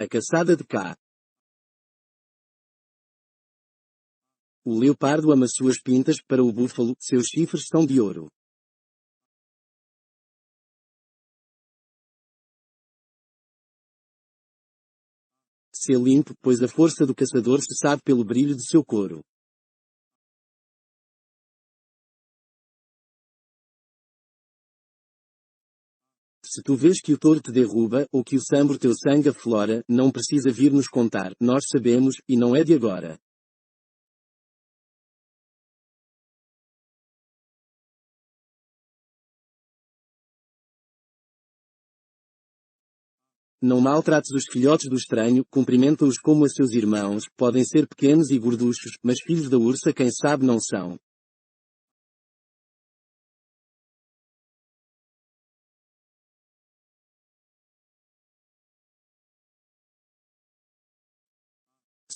A caçada de cá. O leopardo ama suas pintas, para o búfalo, seus chifres são de ouro. Ser limpo, pois a força do caçador se sabe pelo brilho de seu couro. Se tu vês que o touro te derruba, ou que o sambro teu sangue aflora, não precisa vir nos contar, nós sabemos, e não é de agora. Não maltrates os filhotes do estranho, cumprimenta-os como a seus irmãos, podem ser pequenos e gorduchos, mas filhos da ursa quem sabe não são.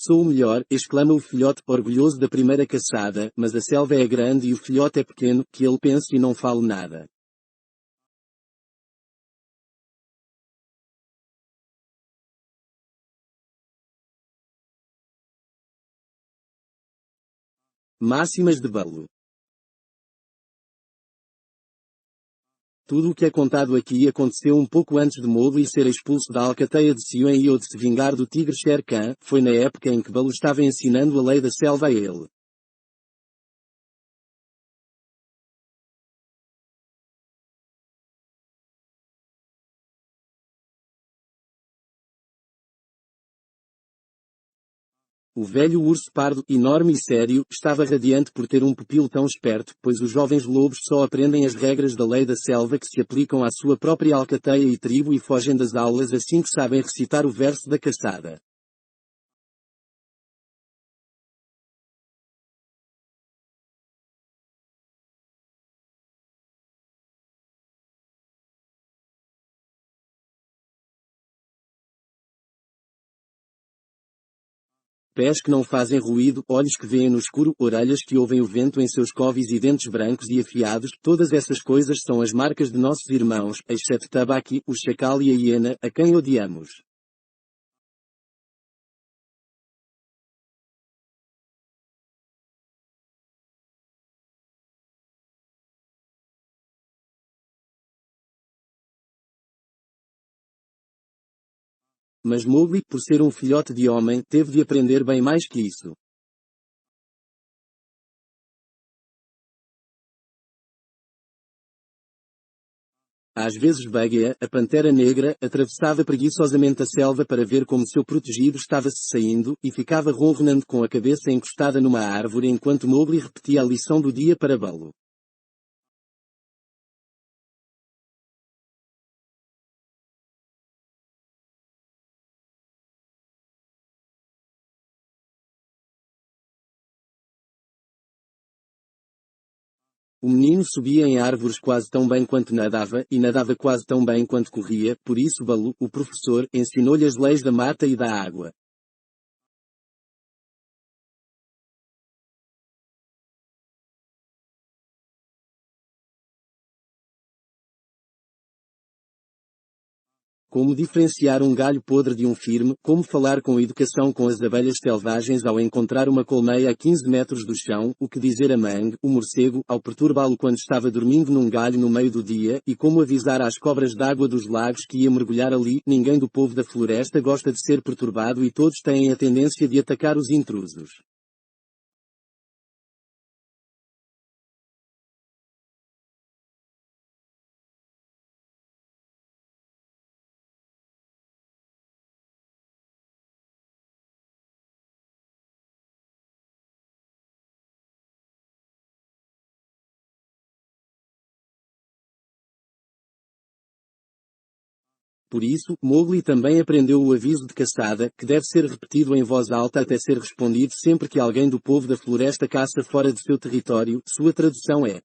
Sou o melhor, exclama o filhote, orgulhoso da primeira caçada, mas a selva é grande e o filhote é pequeno, que ele pense e não fale nada. Máximas de Balo. Tudo o que é contado aqui aconteceu um pouco antes de Mowgli ser expulso da alcateia de Sion e ou de se vingar do tigre Shere Khan, foi na época em que Baloo estava ensinando a lei da selva a ele. O velho urso pardo, enorme e sério, estava radiante por ter um pupilo tão esperto, pois os jovens lobos só aprendem as regras da lei da selva que se aplicam à sua própria alcateia e tribo e fogem das aulas assim que sabem recitar o verso da caçada. Pés que não fazem ruído, olhos que veem no escuro, orelhas que ouvem o vento em seus covis e dentes brancos e afiados, todas essas coisas são as marcas de nossos irmãos, exceto Tabaqui, o chacal e a hiena, a quem odiamos. Mas Mowgli, por ser um filhote de homem, teve de aprender bem mais que isso. Às vezes Bagheera, a pantera negra, atravessava preguiçosamente a selva para ver como seu protegido estava se saindo, e ficava ronronando com a cabeça encostada numa árvore enquanto Mowgli repetia a lição do dia para Baloo. O menino subia em árvores quase tão bem quanto nadava, e nadava quase tão bem quanto corria, por isso Baloo, o professor, ensinou-lhe as leis da mata e da água. Como diferenciar um galho podre de um firme, como falar com educação com as abelhas selvagens ao encontrar uma colmeia a 15 metros do chão, o que dizer a Mang, o morcego, ao perturbá-lo quando estava dormindo num galho no meio do dia, e como avisar às cobras d'água dos lagos que ia mergulhar ali. Ninguém do povo da floresta gosta de ser perturbado e todos têm a tendência de atacar os intrusos. Por isso, Mowgli também aprendeu o aviso de caçada, que deve ser repetido em voz alta até ser respondido sempre que alguém do povo da floresta caça fora de seu território. Sua tradução é: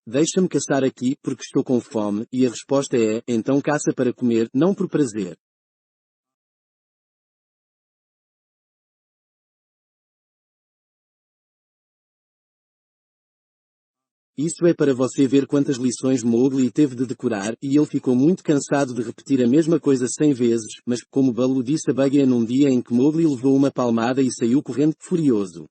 deixa-me caçar aqui, porque estou com fome, e a resposta é: então caça para comer, não por prazer. Isso é para você ver quantas lições Mowgli teve de decorar, e ele ficou muito cansado de repetir a mesma coisa 100 vezes, mas, como Baloo disse a Bagheera num dia em que Mowgli levou uma palmada e saiu correndo, furioso.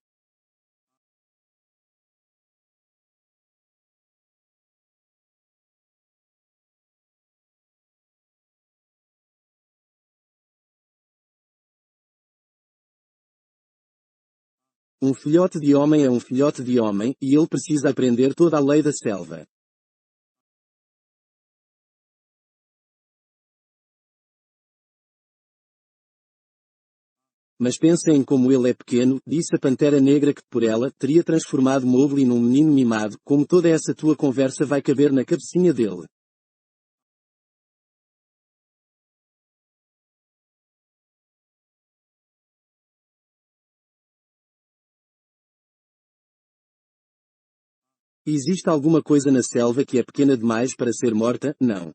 Um filhote de homem é um filhote de homem, e ele precisa aprender toda a lei da selva. Mas pensa em como ele é pequeno, disse a Pantera Negra que, por ela, teria transformado Mowgli num menino mimado, como toda essa tua conversa vai caber na cabecinha dele. Existe alguma coisa na selva que é pequena demais para ser morta? Não.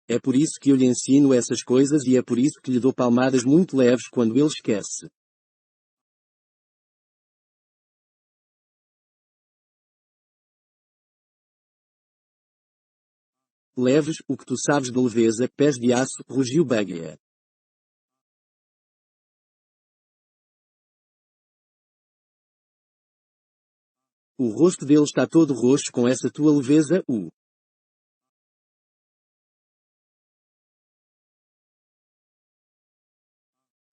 É por isso que eu lhe ensino essas coisas e é por isso que lhe dou palmadas muito leves quando ele esquece. Leves, o que tu sabes de leveza, pés de aço, rugiu Bagheera. O rosto dele está todo roxo com essa tua leveza,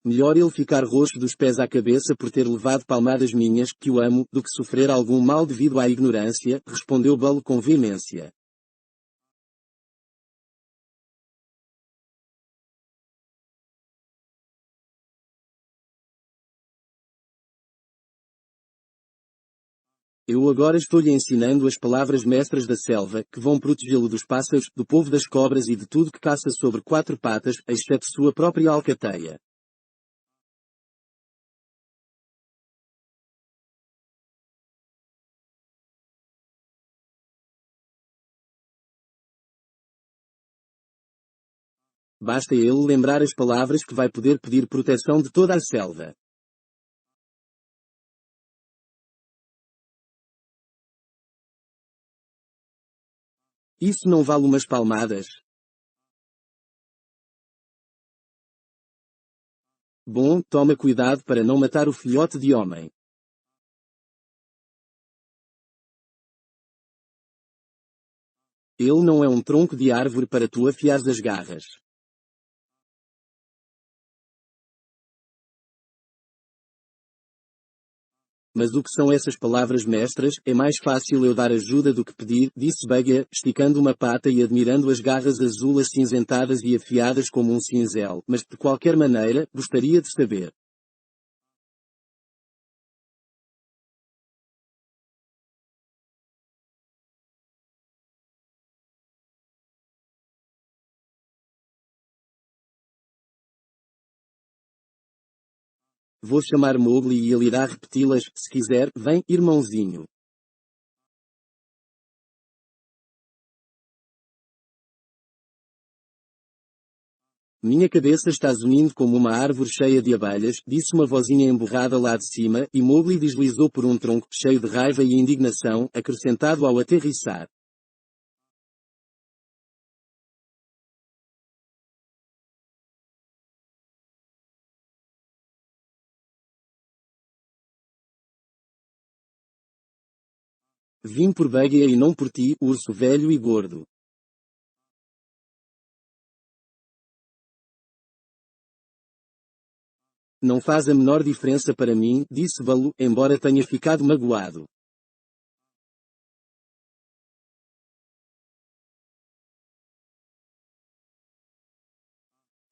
Melhor ele ficar roxo dos pés à cabeça por ter levado palmadas minhas, que o amo, do que sofrer algum mal devido à ignorância, respondeu Baloo com veemência. Eu agora estou-lhe ensinando as palavras mestras da selva, que vão protegê-lo dos pássaros, do povo das cobras e de tudo que caça sobre quatro patas, exceto sua própria alcateia. Basta ele lembrar as palavras que vai poder pedir proteção de toda a selva. Isso não vale umas palmadas. Bom, toma cuidado para não matar o filhote de homem. Ele não é um tronco de árvore para tu afiares as garras. Mas o que são essas palavras mestras? É mais fácil eu dar ajuda do que pedir, disse Bagheera, esticando uma pata e admirando as garras azul acinzentadas e afiadas como um cinzel, mas, de qualquer maneira, gostaria de saber. Vou chamar Mowgli e ele irá repeti-las, se quiser, vem, irmãozinho. Minha cabeça está zunindo como uma árvore cheia de abelhas, disse uma vozinha emburrada lá de cima, e Mowgli deslizou por um tronco, cheio de raiva e indignação, acrescentado ao aterrissar. Vim por Bagheera e não por ti, urso velho e gordo. Não faz a menor diferença para mim, disse Baloo, embora tenha ficado magoado.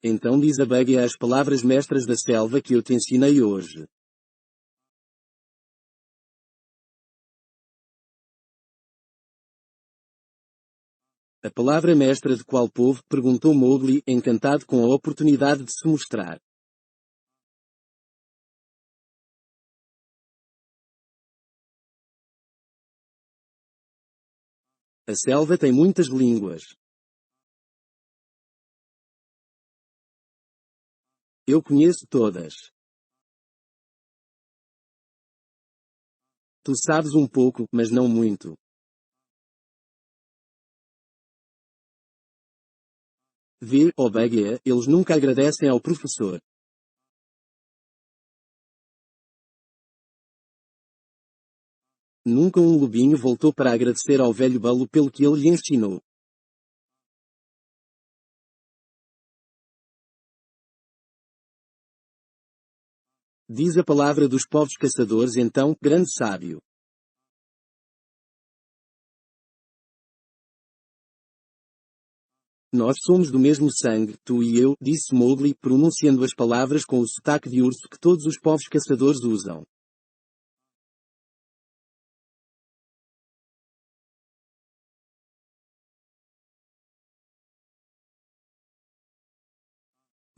Então diz a Bagheera as palavras mestras da selva que eu te ensinei hoje. A palavra mestra de qual povo? Perguntou Mowgli, encantado com a oportunidade de se mostrar. A selva tem muitas línguas. Eu conheço todas. Tu sabes um pouco, mas não muito. Vê, ó Bagheera, eles nunca agradecem ao professor. Nunca um lobinho voltou para agradecer ao velho Baloo pelo que ele lhe ensinou. Diz a palavra dos povos caçadores então, grande sábio. Nós somos do mesmo sangue, tu e eu, disse Mowgli, pronunciando as palavras com o sotaque de urso que todos os povos caçadores usam.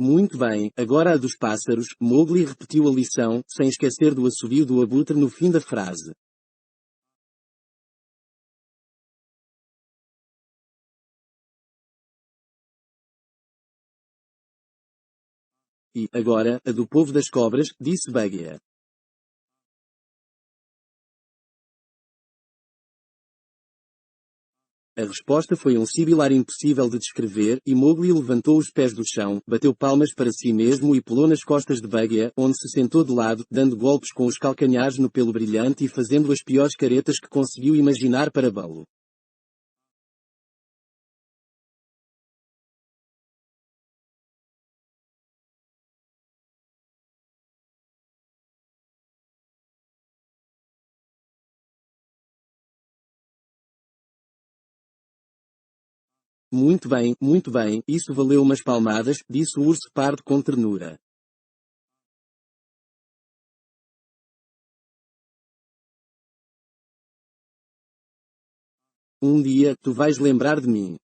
Muito bem, agora a dos pássaros, Mowgli repetiu a lição, sem esquecer do assobio do abutre no fim da frase. E, agora, a do povo das cobras, disse Bagheera. A resposta foi um sibilar impossível de descrever, e Mowgli levantou os pés do chão, bateu palmas para si mesmo e pulou nas costas de Bagheera, onde se sentou de lado, dando golpes com os calcanhares no pelo brilhante e fazendo as piores caretas que conseguiu imaginar para Baloo. Muito bem, isso valeu umas palmadas, disse o urso pardo com ternura. Um dia, tu vais lembrar de mim.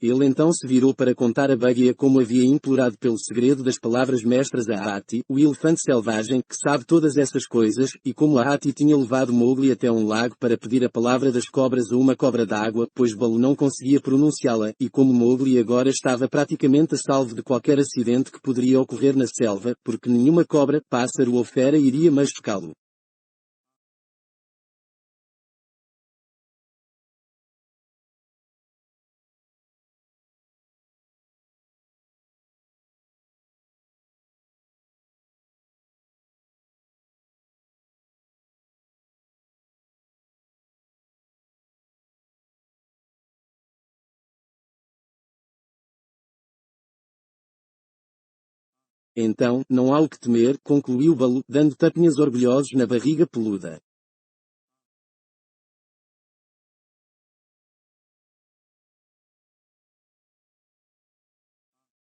Ele então se virou para contar a Bagheera como havia implorado pelo segredo das palavras mestras a Hati, o elefante selvagem, que sabe todas essas coisas, e como a Hati tinha levado Mowgli até um lago para pedir a palavra das cobras a uma cobra d'água, pois Baloo não conseguia pronunciá-la, e como Mowgli agora estava praticamente a salvo de qualquer acidente que poderia ocorrer na selva, porque nenhuma cobra, pássaro ou fera iria machucá-lo. Então, não há o que temer, concluiu Baloo, dando tapinhas orgulhosos na barriga peluda.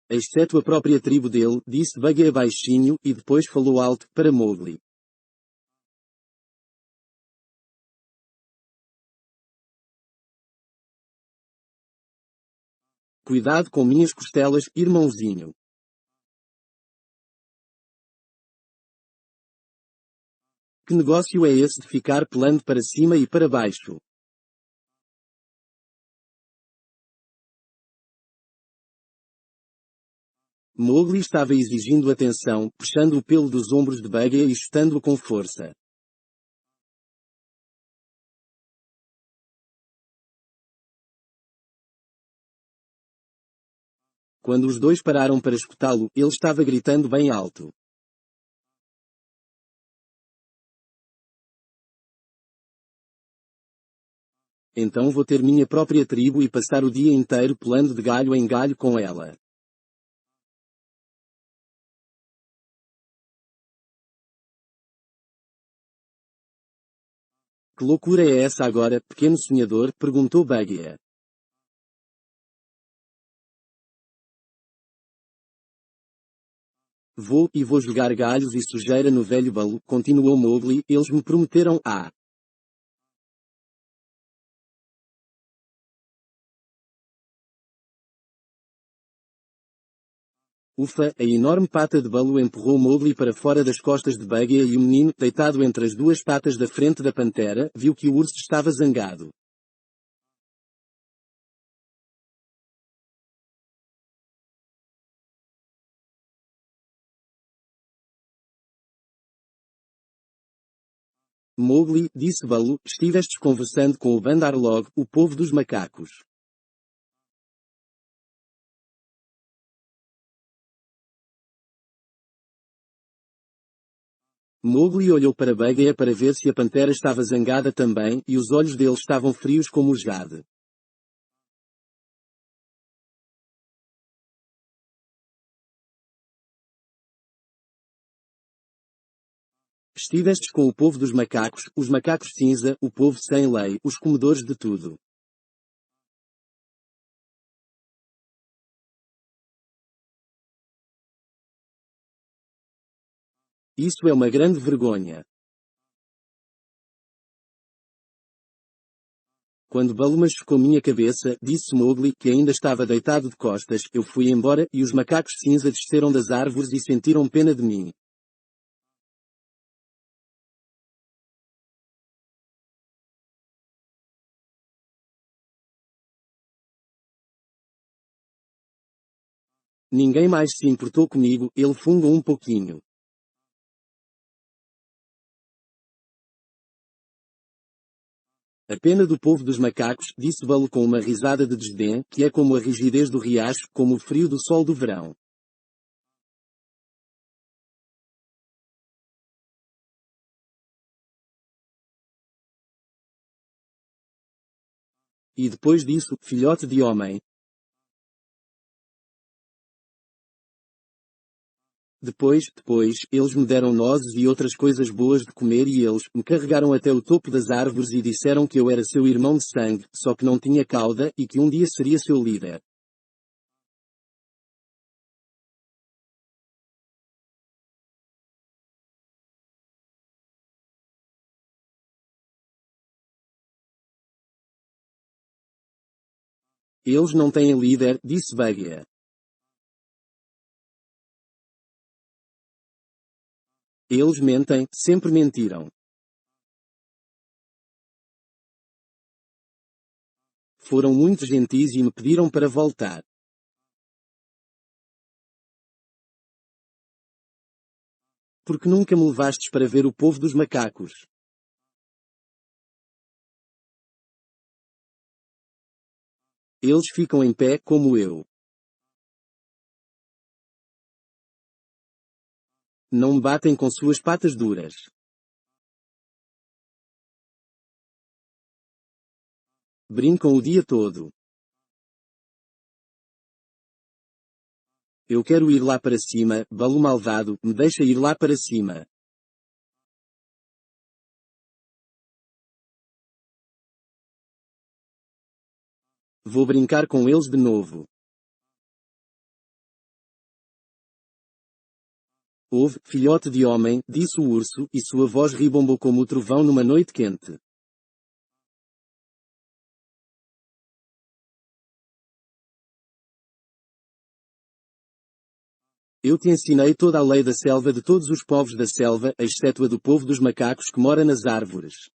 Exceto a própria tribo dele, disse Bagheera baixinho, e depois falou alto, para Mowgli. Cuidado com minhas costelas, irmãozinho. Que negócio é esse de ficar pelando para cima e para baixo? Mowgli estava exigindo atenção, puxando o pelo dos ombros de Bagheera e chutando-o com força. Quando os dois pararam para escutá-lo, ele estava gritando bem alto. Então vou ter minha própria tribo e passar o dia inteiro pulando de galho em galho com ela. Que loucura é essa agora, pequeno sonhador? Perguntou Bagheera. Vou jogar galhos e sujeira no velho Baloo, continuou Mowgli, eles me prometeram, Ufa, a enorme pata de Baloo empurrou Mowgli para fora das costas de Bagheera e o menino, deitado entre as duas patas da frente da pantera, viu que o urso estava zangado. Mowgli, disse Baloo, estivestes conversando com o Bandar Log, o povo dos macacos. Mowgli olhou para Bagheera para ver se a pantera estava zangada também, e os olhos dele estavam frios como o jade. Estivestes com o povo dos macacos, os macacos cinza, o povo sem lei, os comedores de tudo. Isso é uma grande vergonha. Quando Baloo machucou minha cabeça, disse Mowgli, que ainda estava deitado de costas, eu fui embora, e os macacos cinza desceram das árvores e sentiram pena de mim. Ninguém mais se importou comigo, ele fungou um pouquinho. A pena do povo dos macacos, disse Baloo com uma risada de desdém, que é como a rigidez do riacho, como o frio do sol do verão. E depois disso, filhote de homem. Depois, eles me deram nozes e outras coisas boas de comer e eles me carregaram até o topo das árvores e disseram que eu era seu irmão de sangue, só que não tinha cauda, e que um dia seria seu líder. Eles não têm líder, disse Bagheera. Eles mentem, sempre mentiram. Foram muito gentis e me pediram para voltar. Porque nunca me levastes para ver o povo dos macacos? Eles ficam em pé, como eu. Não me batem com suas patas duras. Brincam o dia todo. Eu quero ir lá para cima, Baloo malvado, me deixa ir lá para cima. Vou brincar com eles de novo. Ouve, filhote de homem, disse o urso, e sua voz ribombou como o trovão numa noite quente. Eu te ensinei toda a lei da selva de todos os povos da selva, exceto a do povo dos macacos que mora nas árvores.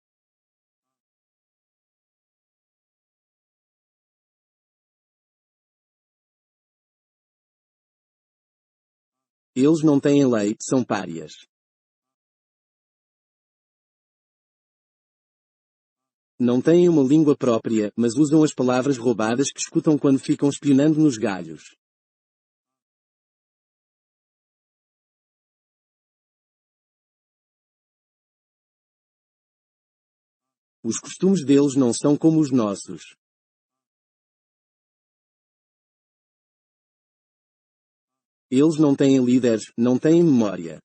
Eles não têm lei, são párias. Não têm uma língua própria, mas usam as palavras roubadas que escutam quando ficam espionando nos galhos. Os costumes deles não são como os nossos. Eles não têm líderes, não têm memória.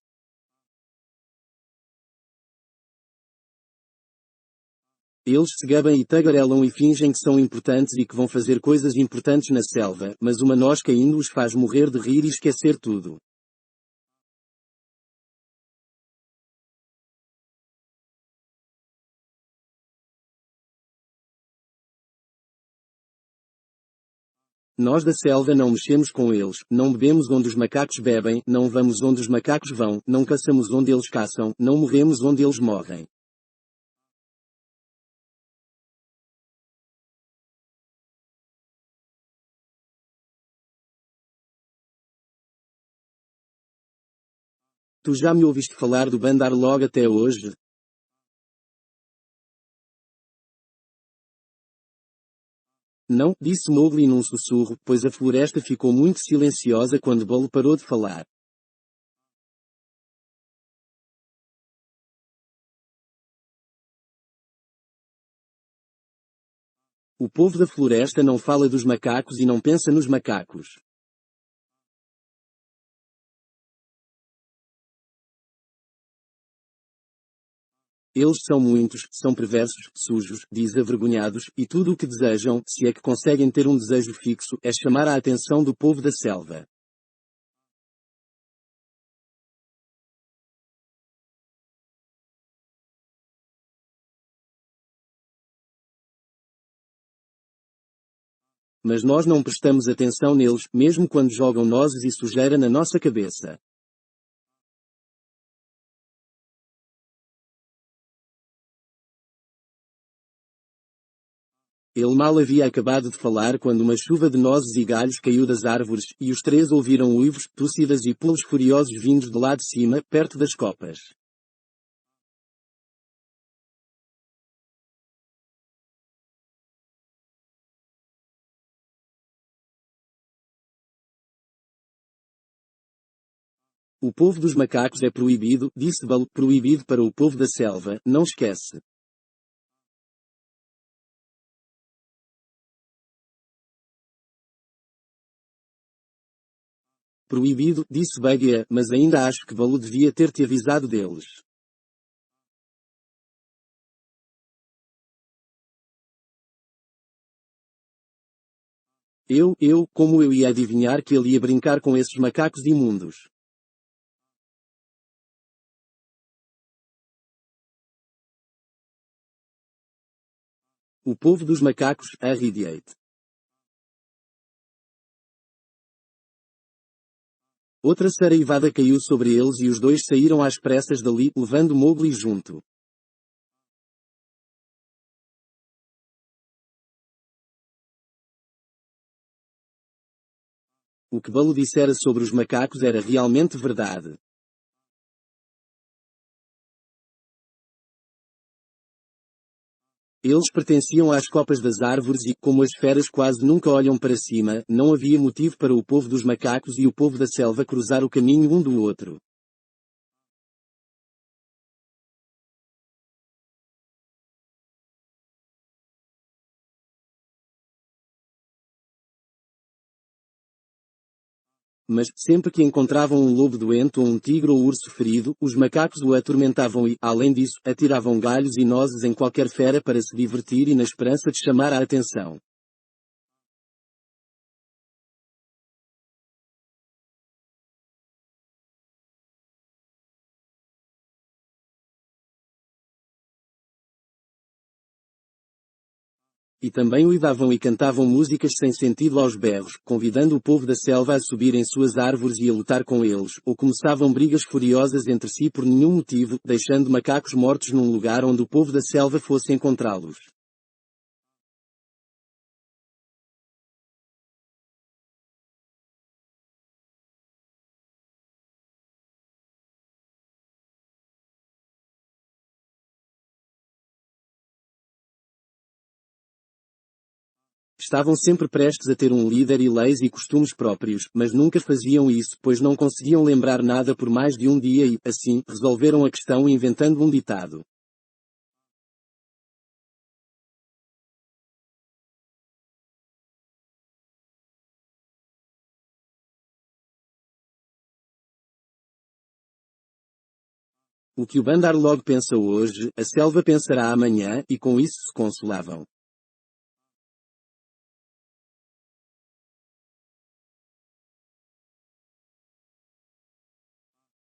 Eles se gabam e tagarelam e fingem que são importantes e que vão fazer coisas importantes na selva, mas uma nós caindo os faz morrer de rir e esquecer tudo. Nós da selva não mexemos com eles, não bebemos onde os macacos bebem, não vamos onde os macacos vão, não caçamos onde eles caçam, não morremos onde eles morrem. Tu já me ouviste falar do Bandar Log até hoje? Não, disse Mowgli num sussurro, pois a floresta ficou muito silenciosa quando Baloo parou de falar. O povo da floresta não fala dos macacos e não pensa nos macacos. Eles são muitos, são perversos, sujos, desavergonhados, e tudo o que desejam, se é que conseguem ter um desejo fixo, é chamar a atenção do povo da selva. Mas nós não prestamos atenção neles, mesmo quando jogam nozes e sujeira na nossa cabeça. Ele mal havia acabado de falar quando uma chuva de nozes e galhos caiu das árvores, e os três ouviram uivos, tossidas e pulos furiosos vindos de lá de cima, perto das copas. O povo dos macacos é proibido, disse Baloo, proibido para o povo da selva, não esquece. Proibido, disse Bagheera, mas ainda acho que Baloo devia ter te avisado deles. Como eu ia adivinhar que ele ia brincar com esses macacos imundos? O povo dos macacos, Arridiate. Outra saraivada caiu sobre eles e os dois saíram às pressas dali, levando Mowgli junto. O que Baloo dissera sobre os macacos era realmente verdade. Eles pertenciam às copas das árvores e, como as feras quase nunca olham para cima, não havia motivo para o povo dos macacos e o povo da selva cruzar o caminho um do outro. Mas, sempre que encontravam um lobo doente ou um tigre ou urso ferido, os macacos o atormentavam e, além disso, atiravam galhos e nozes em qualquer fera para se divertir e na esperança de chamar a atenção. E também uivavam e cantavam músicas sem sentido aos berros, convidando o povo da selva a subir em suas árvores e a lutar com eles, ou começavam brigas furiosas entre si por nenhum motivo, deixando macacos mortos num lugar onde o povo da selva fosse encontrá-los. Estavam sempre prestes a ter um líder e leis e costumes próprios, mas nunca faziam isso, pois não conseguiam lembrar nada por mais de um dia e, assim, resolveram a questão inventando um ditado. O que o Bandar Log pensa hoje, a selva pensará amanhã, e com isso se consolavam.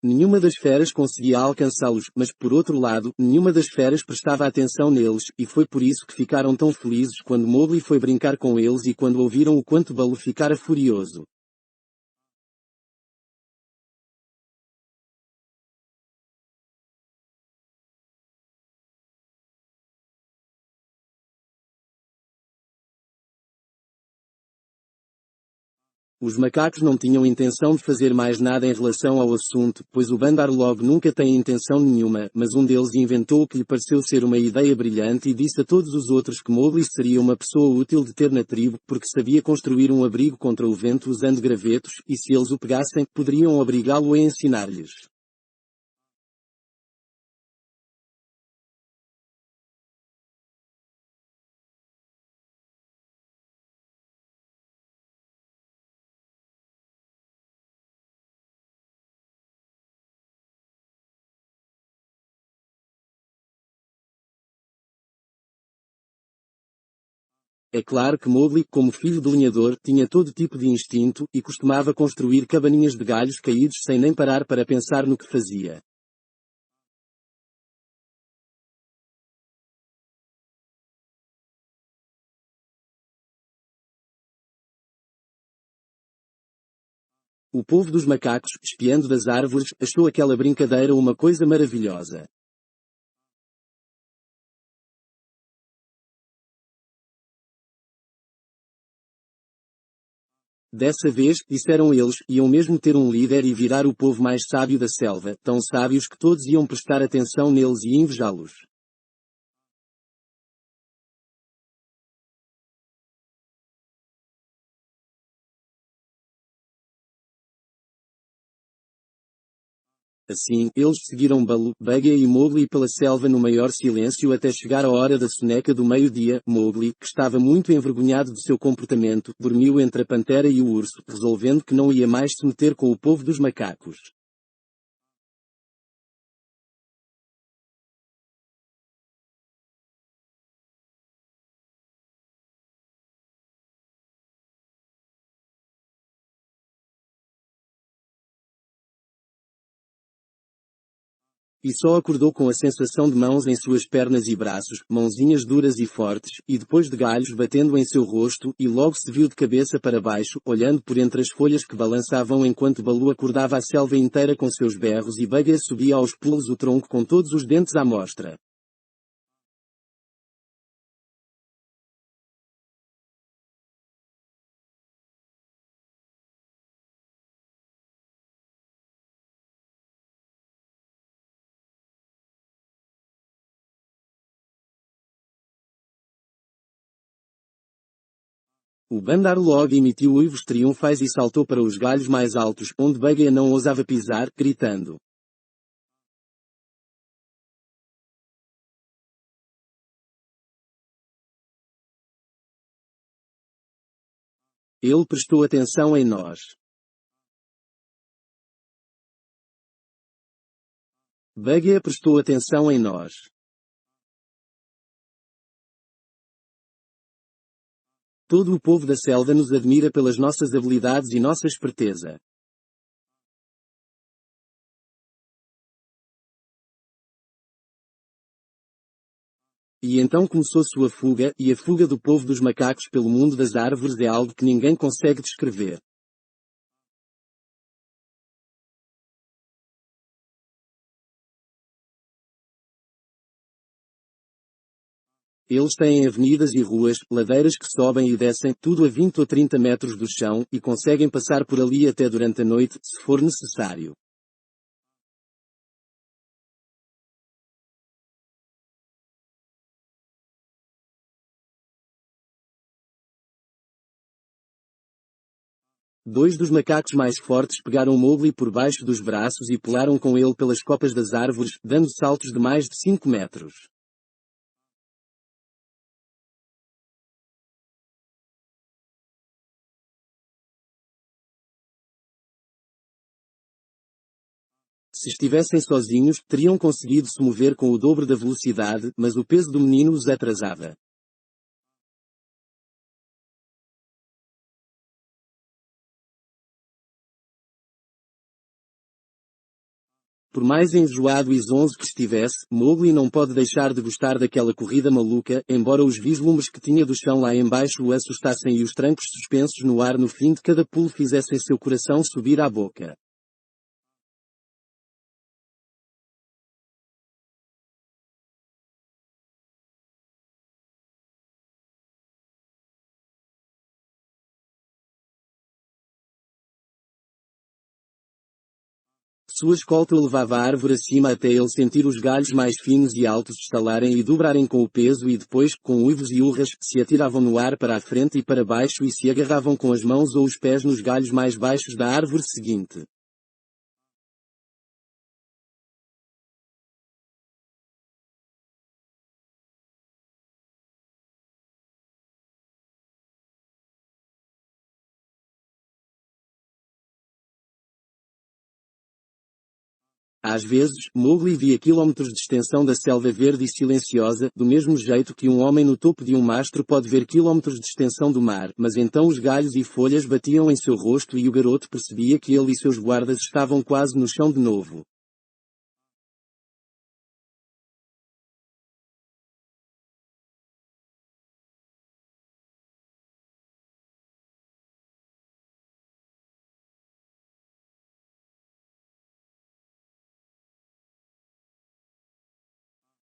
Nenhuma das feras conseguia alcançá-los, mas por outro lado, nenhuma das feras prestava atenção neles, e foi por isso que ficaram tão felizes quando Mowgli foi brincar com eles e quando ouviram o quanto Baloo ficara furioso. Os macacos não tinham intenção de fazer mais nada em relação ao assunto, pois o Bandar Log nunca tem intenção nenhuma, mas um deles inventou o que lhe pareceu ser uma ideia brilhante e disse a todos os outros que Mowgli seria uma pessoa útil de ter na tribo, porque sabia construir um abrigo contra o vento usando gravetos, e se eles o pegassem, poderiam obrigá-lo a ensinar-lhes. É claro que Mowgli, como filho de lenhador, tinha todo tipo de instinto, e costumava construir cabaninhas de galhos caídos sem nem parar para pensar no que fazia. O povo dos macacos, espiando das árvores, achou aquela brincadeira uma coisa maravilhosa. Dessa vez, disseram eles, iam mesmo ter um líder e virar o povo mais sábio da selva, tão sábios que todos iam prestar atenção neles e invejá-los. Assim, eles seguiram Baloo, Bagheera e Mowgli pela selva no maior silêncio até chegar a hora da soneca do meio-dia. Mowgli, que estava muito envergonhado de seu comportamento, dormiu entre a pantera e o urso, resolvendo que não ia mais se meter com o povo dos macacos. E só acordou com a sensação de mãos em suas pernas e braços, mãozinhas duras e fortes, e depois de galhos batendo em seu rosto, e logo se viu de cabeça para baixo, olhando por entre as folhas que balançavam enquanto Baloo acordava a selva inteira com seus berros e Bagheera subia aos pulos o tronco com todos os dentes à mostra. O Bandar Log emitiu uivos triunfais e saltou para os galhos mais altos, onde Bagheera não ousava pisar, gritando. Ele prestou atenção em nós. Bagheera prestou atenção em nós. Todo o povo da selva nos admira pelas nossas habilidades e nossa esperteza. E então começou sua fuga, e a fuga do povo dos macacos pelo mundo das árvores é algo que ninguém consegue descrever. Eles têm avenidas e ruas, ladeiras que sobem e descem, tudo a 20 ou 30 metros do chão, e conseguem passar por ali até durante a noite, se for necessário. Dois dos macacos mais fortes pegaram Mowgli por baixo dos braços e pularam com ele pelas copas das árvores, dando saltos de mais de 5 metros. Se estivessem sozinhos, teriam conseguido se mover com o dobro da velocidade, mas o peso do menino os atrasava. Por mais enjoado e zonzo que estivesse, Mowgli não pode deixar de gostar daquela corrida maluca, embora os vislumbres que tinha do chão lá embaixo o assustassem e os trancos suspensos no ar no fim de cada pulo fizessem seu coração subir à boca. Sua escolta o levava árvore acima até ele sentir os galhos mais finos e altos estalarem e dobrarem com o peso e depois, com uivos e urras, se atiravam no ar para a frente e para baixo e se agarravam com as mãos ou os pés nos galhos mais baixos da árvore seguinte. Às vezes, Mowgli via quilómetros de extensão da selva verde e silenciosa, do mesmo jeito que um homem no topo de um mastro pode ver quilómetros de extensão do mar, mas então os galhos e folhas batiam em seu rosto e o garoto percebia que ele e seus guardas estavam quase no chão de novo.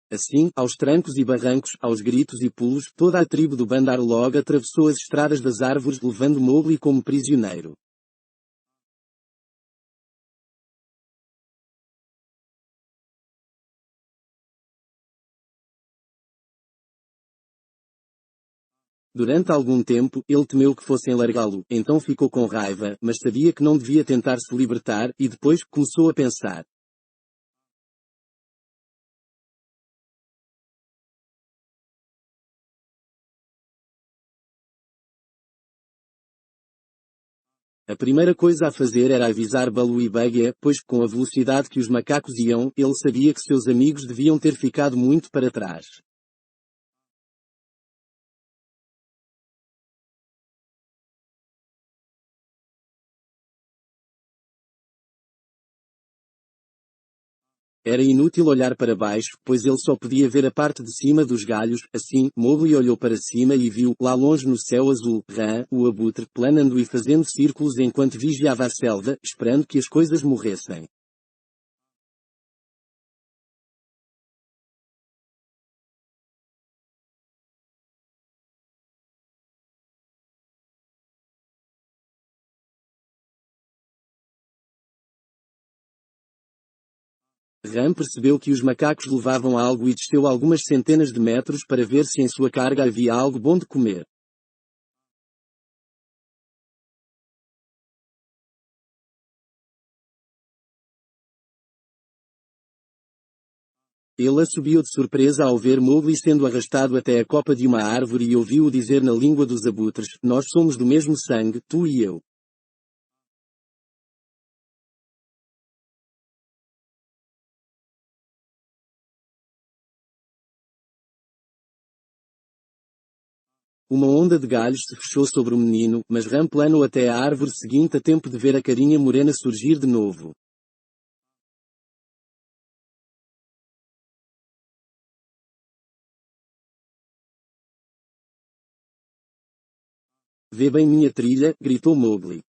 Assim, aos trancos e barrancos, aos gritos e pulos, toda a tribo do Bandar Log atravessou as estradas das árvores levando Mowgli como prisioneiro. Durante algum tempo, ele temeu que fossem largá-lo, então ficou com raiva, mas sabia que não devia tentar se libertar, e depois, começou a pensar. A primeira coisa a fazer era avisar Baloo e Bagheera, pois, com a velocidade que os macacos iam, ele sabia que seus amigos deviam ter ficado muito para trás. Era inútil olhar para baixo, pois ele só podia ver a parte de cima dos galhos. Assim, Mowgli olhou para cima e viu, lá longe no céu azul, Rã, o abutre, planando e fazendo círculos enquanto vigiava a selva, esperando que as coisas morressem. Ram percebeu que os macacos levavam algo e desceu algumas centenas de metros para ver se em sua carga havia algo bom de comer. Ele assobiou de surpresa ao ver Mowgli sendo arrastado até a copa de uma árvore e ouviu-o dizer na língua dos abutres: Nós somos do mesmo sangue, tu e eu. Uma onda de galhos se fechou sobre o menino, mas Ram planou até a árvore seguinte a tempo de ver a carinha morena surgir de novo. Vê bem minha trilha, gritou Mowgli.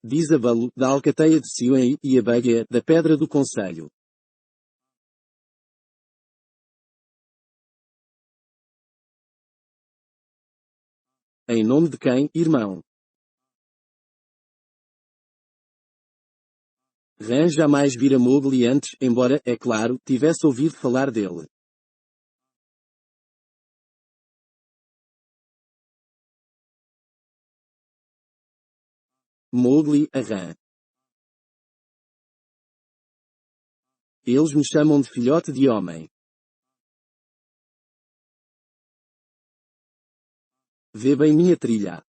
Diz a Baloo, da alcateia de Sioen, e a Bagheera, da pedra do conselho. Em nome de quem, irmão? Ran jamais vira Mowgli antes, embora, é claro, tivesse ouvido falar dele. Mowgli, a Ran. Eles me chamam de filhote de homem. Vê bem minha trilha.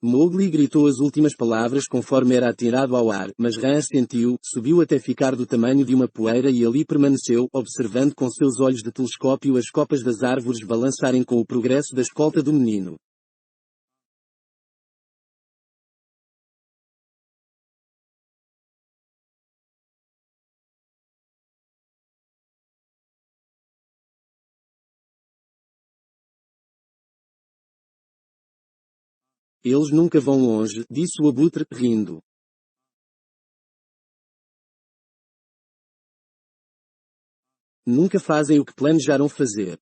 Mowgli gritou as últimas palavras conforme era atirado ao ar, mas Ran assentiu, subiu até ficar do tamanho de uma poeira e ali permaneceu, observando com seus olhos de telescópio as copas das árvores balançarem com o progresso da escolta do menino. Eles nunca vão longe, disse o abutre, rindo. Nunca fazem o que planejaram fazer.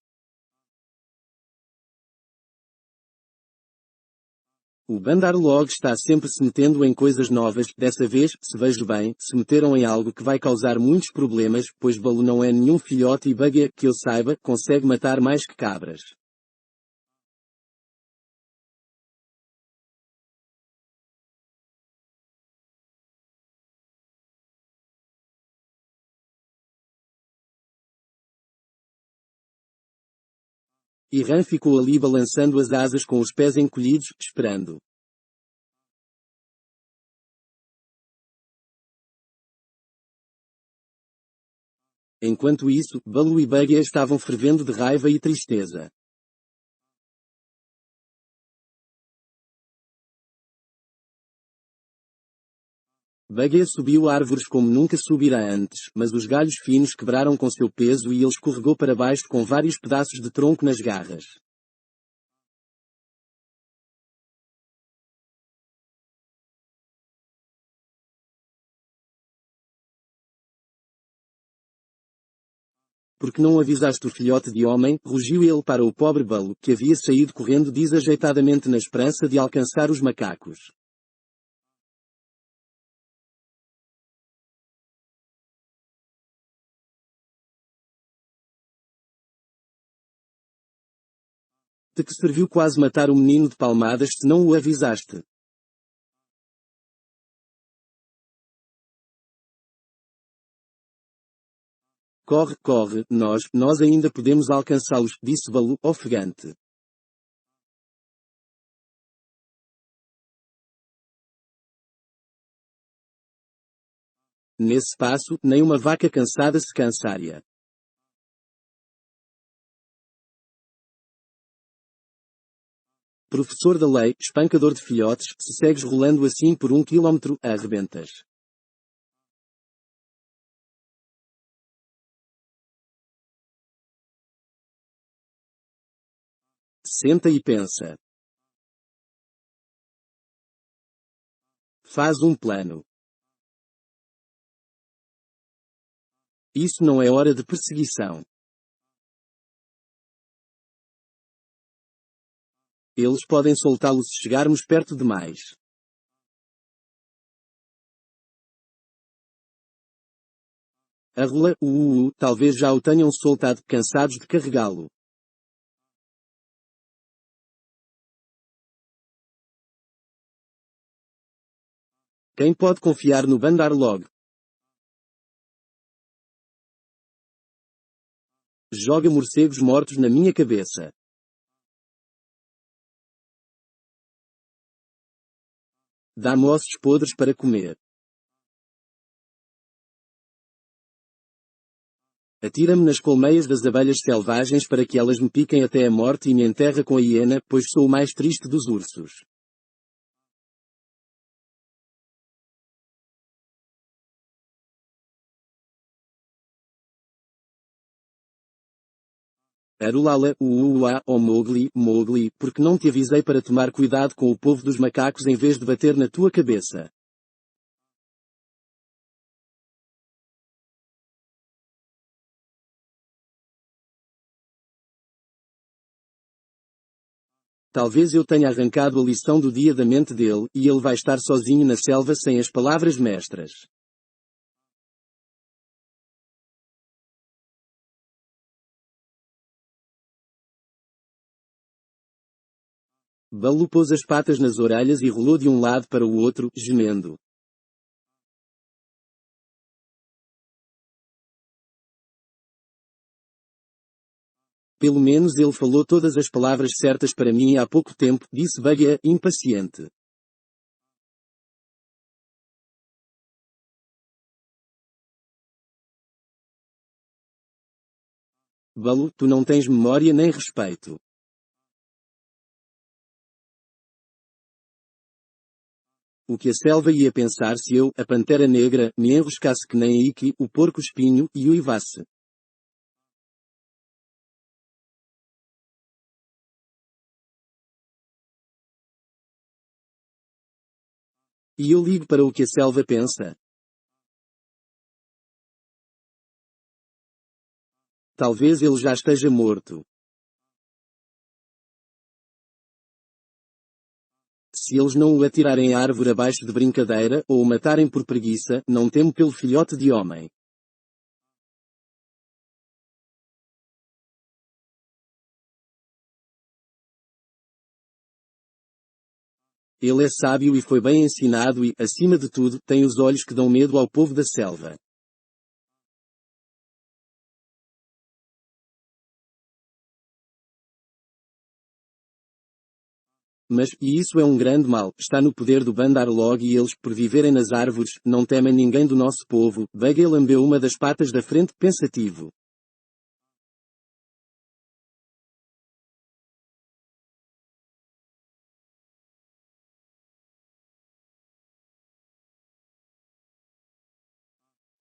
O Bandarlog está sempre se metendo em coisas novas, dessa vez, se vejo bem, se meteram em algo que vai causar muitos problemas, pois Baloo não é nenhum filhote e Buggy, que eu saiba, consegue matar mais que cabras. E Ran ficou ali balançando as asas com os pés encolhidos, esperando. Enquanto isso, Baloo e Buggy estavam fervendo de raiva e tristeza. Buggy subiu árvores como nunca subira antes, mas os galhos finos quebraram com seu peso e ele escorregou para baixo com vários pedaços de tronco nas garras. Porque não avisaste o filhote de homem, rugiu ele para o pobre Baloo, que havia saído correndo desajeitadamente na esperança de alcançar os macacos. De que serviu quase matar o menino de palmadas se não o avisaste? Corre, corre, nós ainda podemos alcançá-los, disse Baloo, ofegante. Nesse passo, nem uma vaca cansada se cansaria. Professor da lei, espancador de filhotes, se segues rolando assim por 1 quilómetro, arrebentas. Senta e pensa. Faz um plano. Isso não é hora de perseguição. Eles podem soltá-lo se chegarmos perto demais. A rola, talvez já o tenham soltado, cansados de carregá-lo. Quem pode confiar no Bandarlog? Joga morcegos mortos na minha cabeça. Dá-me ossos podres para comer. Atira-me nas colmeias das abelhas selvagens para que elas me piquem até a morte e me enterra com a hiena, pois sou o mais triste dos ursos. Arulala, oh Mowgli, Mowgli, porque não te avisei para tomar cuidado com o povo dos macacos em vez de bater na tua cabeça. Talvez eu tenha arrancado a lição do dia da mente dele, e ele vai estar sozinho na selva sem as palavras mestras. Baloo pôs as patas nas orelhas e rolou de um lado para o outro, gemendo. Pelo menos ele falou todas as palavras certas para mim há pouco tempo, disse Buggy, impaciente. Baloo, tu não tens memória nem respeito. O que a selva ia pensar se eu, a pantera negra, me enroscasse que nem Iki, o porco espinho, e o uivasse? E eu ligo para o que a selva pensa? Talvez ele já esteja morto. Se eles não o atirarem à árvore abaixo de brincadeira, ou o matarem por preguiça, não temo pelo filhote de homem. Ele é sábio e foi bem ensinado e, acima de tudo, tem os olhos que dão medo ao povo da selva. Mas, e isso é um grande mal, está no poder do Bandar-log e eles, por viverem nas árvores, não temem ninguém do nosso povo. Buggy lambeu uma das patas da frente, pensativo.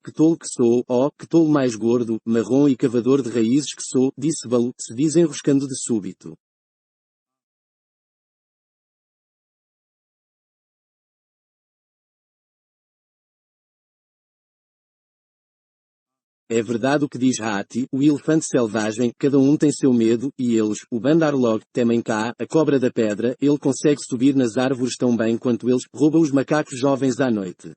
Que tolo que sou, oh, que tolo mais gordo, marrom e cavador de raízes que sou, disse Baloo, se desenroscando de súbito. É verdade o que diz Hati, o elefante selvagem, cada um tem seu medo, e eles, o Bandar-log, temem cá, a cobra da pedra, ele consegue subir nas árvores tão bem quanto eles, rouba os macacos jovens à noite.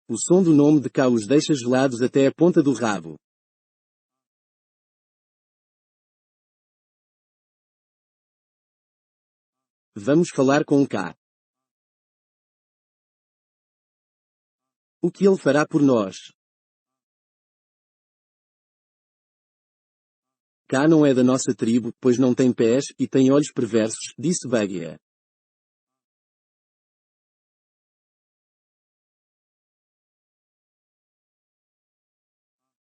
O som do nome de cá os deixa gelados até a ponta do rabo. Vamos falar com K. O que ele fará por nós? K não é da nossa tribo, pois não tem pés, e tem olhos perversos, disse Bagheera.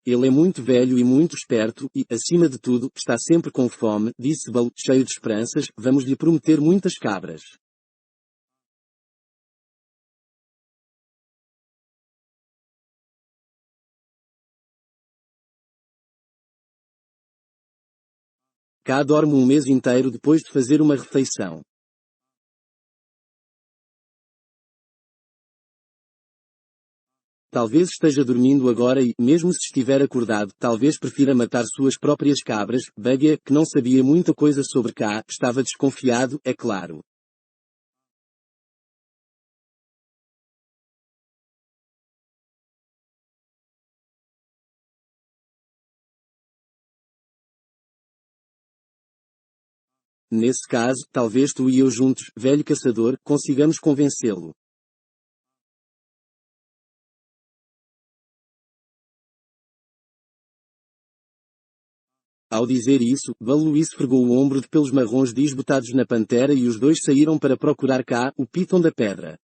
Ele é muito velho e muito esperto, e, acima de tudo, está sempre com fome, disse Baloo, cheio de esperanças, vamos lhe prometer muitas cabras. Cá dorme um mês inteiro depois de fazer uma refeição. Talvez esteja dormindo agora e, mesmo se estiver acordado, talvez prefira matar suas próprias cabras. Bagheera, que não sabia muita coisa sobre Cá, estava desconfiado, é claro. Nesse caso, talvez tu e eu juntos, velho caçador, consigamos convencê-lo. Ao dizer isso, Baloo esfregou o ombro de pelos marrons desbotados na pantera e os dois saíram para procurar Cá, o Piton da Pedra.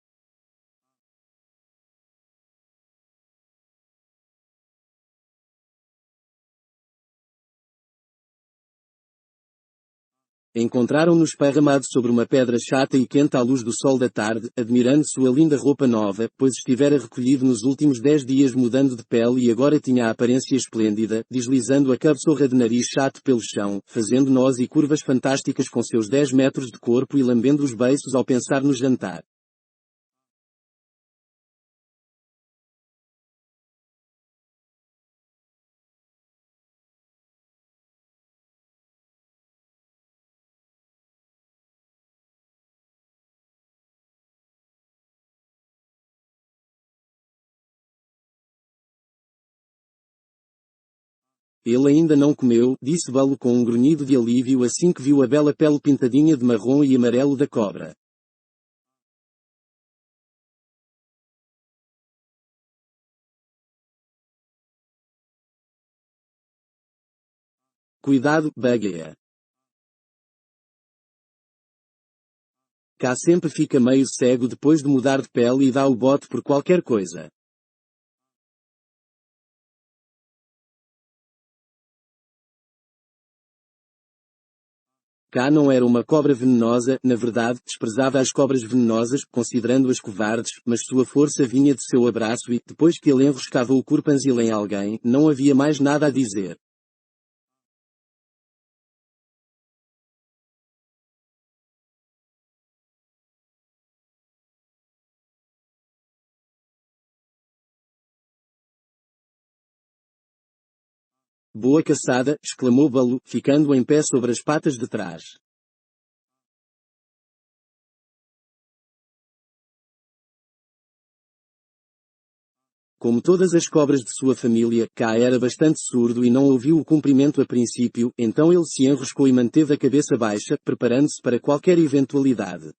Encontraram-no esparramado sobre uma pedra chata e quente à luz do sol da tarde, admirando sua linda roupa nova, pois estivera recolhido nos últimos 10 dias mudando de pele e agora tinha a aparência esplêndida, deslizando a cabeçorra de nariz chato pelo chão, fazendo nós e curvas fantásticas com seus 10 metros de corpo e lambendo os beiços ao pensar no jantar. Ele ainda não comeu, disse Baloo com um grunhido de alívio assim que viu a bela pele pintadinha de marrom e amarelo da cobra. Cuidado, Bagheera. Cá sempre fica meio cego depois de mudar de pele e dá o bote por qualquer coisa. Cá não era uma cobra venenosa, na verdade, desprezava as cobras venenosas, considerando-as covardes, mas sua força vinha de seu abraço e, depois que ele enroscava o corpanzil em alguém, não havia mais nada a dizer. Boa caçada, exclamou Baloo, ficando em pé sobre as patas de trás. Como todas as cobras de sua família, Kaa era bastante surdo e não ouviu o cumprimento a princípio, então ele se enroscou e manteve a cabeça baixa, preparando-se para qualquer eventualidade.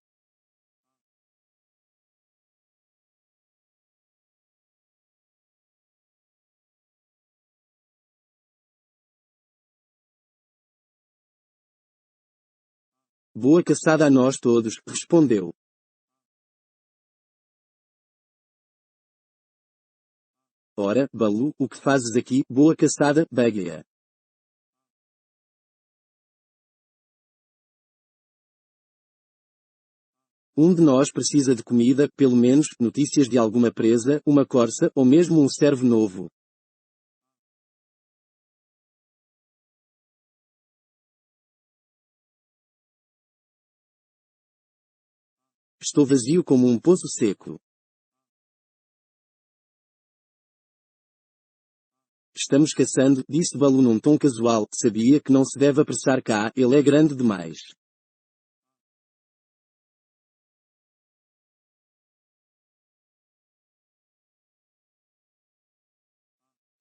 Boa caçada a nós todos, respondeu. Ora, Baloo, o que fazes aqui? Boa caçada, Bagheera. Um de nós precisa de comida, pelo menos, notícias de alguma presa, uma corça, ou mesmo um servo novo. Estou vazio como um poço seco. Estamos caçando, disse Baloo num tom casual, sabia que não se deve apressar cá, ele é grande demais.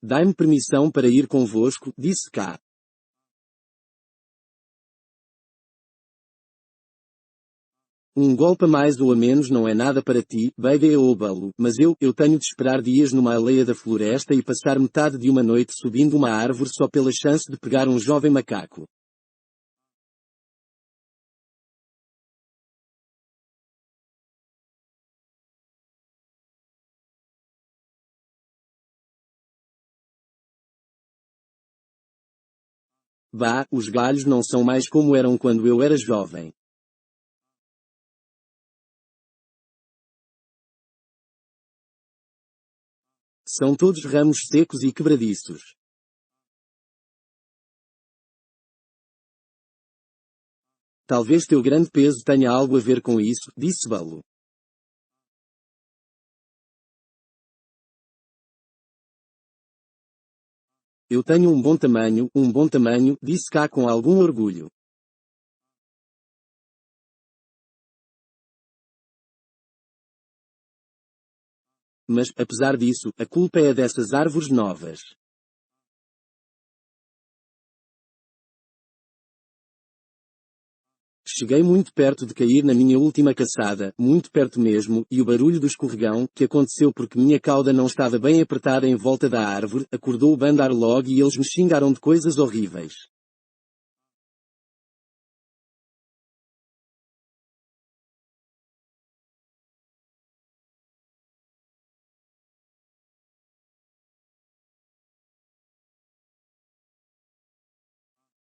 Dai-me permissão para ir convosco, disse Kaa. Um golpe a mais ou a menos não é nada para ti, Bagheera ou Baloo, mas eu tenho de esperar dias numa aldeia da floresta e passar metade de uma noite subindo uma árvore só pela chance de pegar um jovem macaco. Bah, os galhos não são mais como eram quando eu era jovem. São todos ramos secos e quebradiços. Talvez teu grande peso tenha algo a ver com isso, disse Baloo. Eu tenho um bom tamanho, disse Kaa com algum orgulho. Mas, apesar disso, a culpa é dessas árvores novas. Cheguei muito perto de cair na minha última caçada, muito perto mesmo, e o barulho do escorregão, que aconteceu porque minha cauda não estava bem apertada em volta da árvore, acordou o Bandar Log e eles me xingaram de coisas horríveis.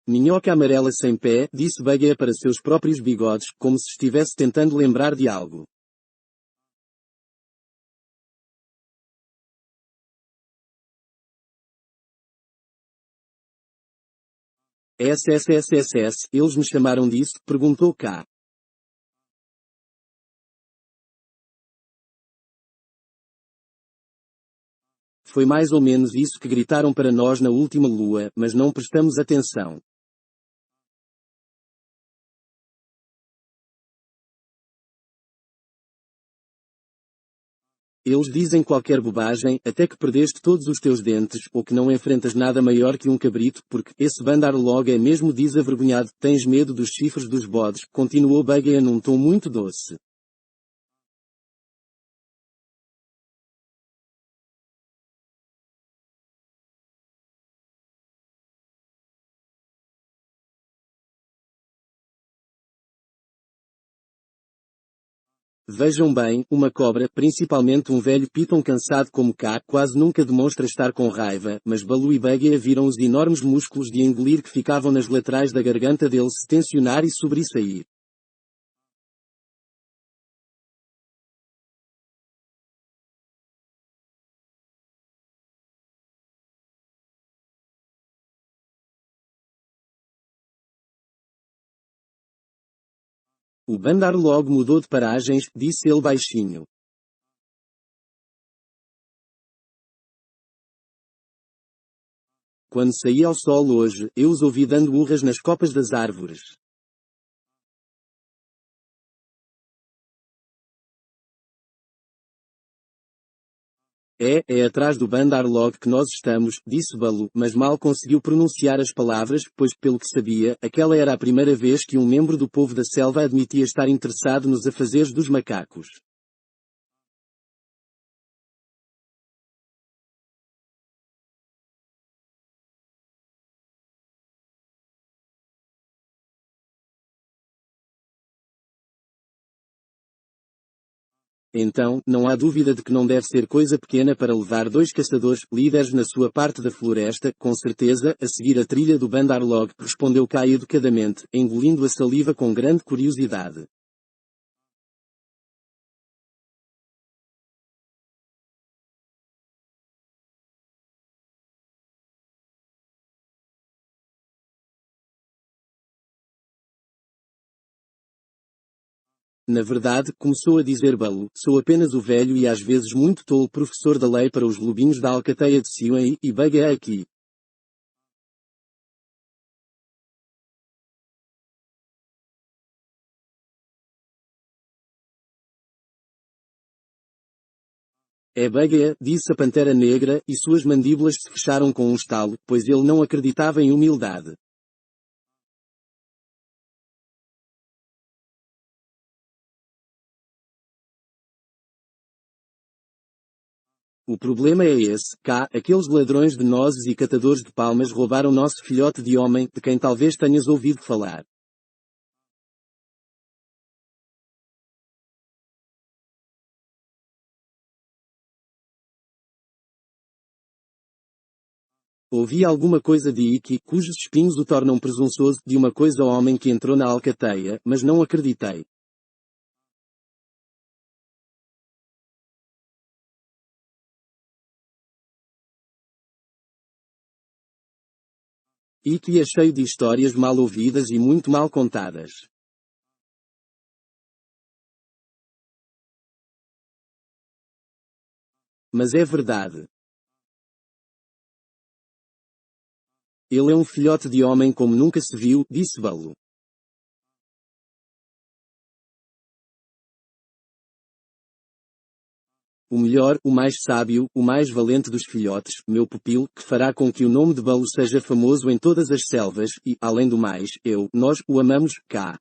Minhoca amarela sem pé, disse Bagheera para seus próprios bigodes, como se estivesse tentando lembrar de algo. SSSSS, eles me chamaram disso, perguntou Kaa. Foi mais ou menos isso que gritaram para nós na última lua, mas não prestamos atenção. Eles dizem qualquer bobagem, até que perdeste todos os teus dentes, ou que não enfrentas nada maior que um cabrito, porque, esse Bandar Log é mesmo desavergonhado, tens medo dos chifres dos bodes, continuou Bagheera num tom muito doce. Vejam bem, uma cobra, principalmente um velho piton cansado como Kaa, quase nunca demonstra estar com raiva, mas Baloo e Bagheera viram os enormes músculos de engolir que ficavam nas laterais da garganta dele se tensionar e sobressair. O Bandar logo mudou de paragens, disse ele baixinho. Quando saí ao sol hoje, eu os ouvi dando urras nas copas das árvores. É atrás do Bandar Log que nós estamos, disse Baloo, mas mal conseguiu pronunciar as palavras, pois, pelo que sabia, aquela era a primeira vez que um membro do povo da selva admitia estar interessado nos afazeres dos macacos. Então, não há dúvida de que não deve ser coisa pequena para levar dois caçadores, líderes na sua parte da floresta, com certeza, a seguir a trilha do Bandar Log, respondeu Kai educadamente, engolindo a saliva com grande curiosidade. Na verdade, começou a dizer Baloo, sou apenas o velho e às vezes muito tolo professor da lei para os lobinhos da alcateia de Sion e Baga aqui. É Baga, disse a Pantera Negra, e suas mandíbulas se fecharam com um estalo, pois ele não acreditava em humildade. O problema é esse, cá, aqueles ladrões de nozes e catadores de palmas roubaram nosso filhote de homem, de quem talvez tenhas ouvido falar. Ouvi alguma coisa de Iki, cujos espinhos o tornam presunçoso, de uma coisa ao homem que entrou na alcateia, mas não acreditei. Iki é cheio de histórias mal ouvidas e muito mal contadas. Mas é verdade. Ele é um filhote de homem como nunca se viu, disse Baloo. O melhor, o mais sábio, o mais valente dos filhotes, meu pupilo, que fará com que o nome de Baloo seja famoso em todas as selvas, e, além do mais, nós, o amamos, cá.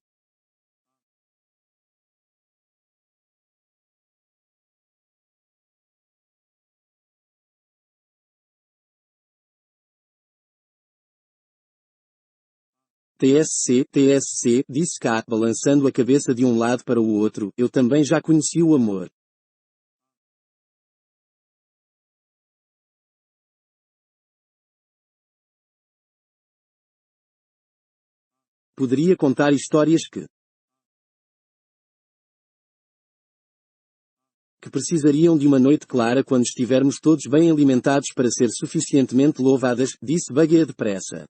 TSC, disse K, balançando a cabeça de um lado para o outro, eu também já conheci o amor. Poderia contar histórias que precisariam de uma noite clara quando estivermos todos bem alimentados para ser suficientemente louvadas, disse Buggy depressa.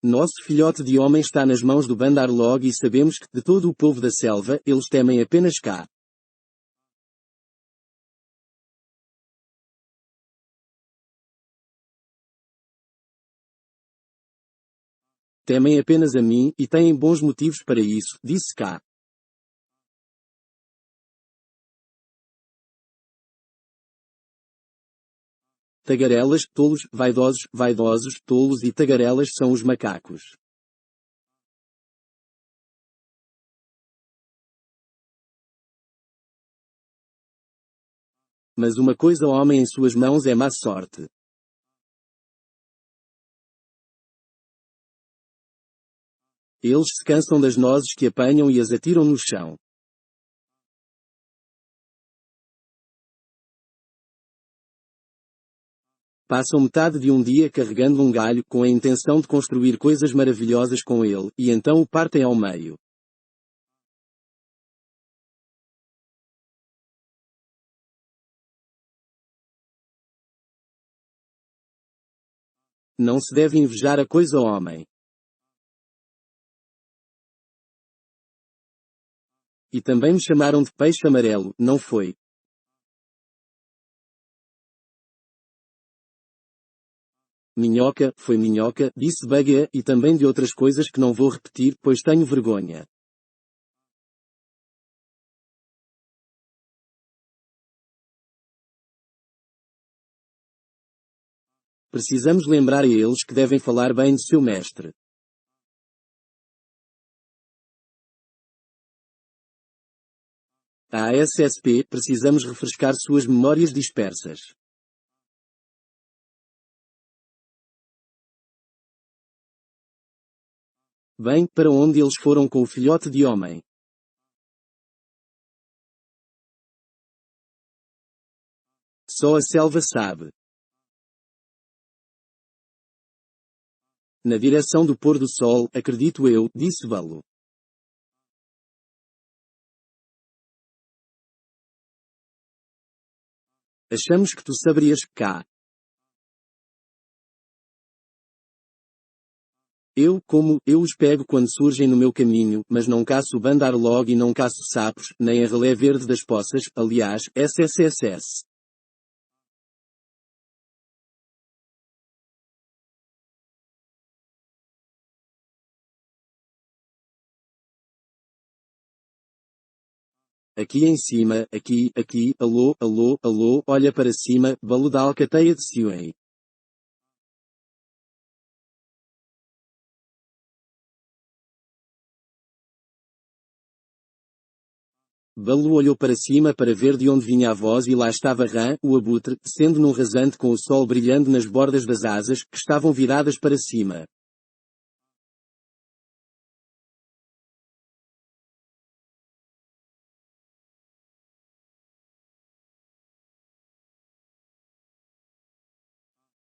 Nosso filhote de homem está nas mãos do Bandar Log e sabemos que, de todo o povo da selva, eles temem apenas cá. Temem apenas a mim, e têm bons motivos para isso, disse K. Tagarelas, tolos, vaidosos, tolos e tagarelas são os macacos. Mas uma coisa o homem em suas mãos é má sorte. Eles se cansam das nozes que apanham e as atiram no chão. Passam metade de um dia carregando um galho com a intenção de construir coisas maravilhosas com ele, e então o partem ao meio. Não se deve invejar a coisa homem. E também me chamaram de peixe amarelo, não foi? Minhoca, foi minhoca, disse Buggy, e também de outras coisas que não vou repetir, pois tenho vergonha. Precisamos lembrar a eles que devem falar bem de seu mestre. A ASSP, precisamos refrescar suas memórias dispersas. Bem, para onde eles foram com o filhote de homem? Só a selva sabe. Na direção do pôr do sol, acredito eu, disse Balo. Achamos que tu saberias, cá. Eu os pego quando surgem no meu caminho, mas não caço o bandarlog e não caço sapos, nem a relé verde das poças, aliás, SSSS. Aqui em cima, aqui, alô, alô, alô, olha para cima, Balo da alcateia de Sioei. Balu olhou para cima para ver de onde vinha a voz e lá estava Rã, o abutre, sendo num rasante com o sol brilhando nas bordas das asas, que estavam viradas para cima.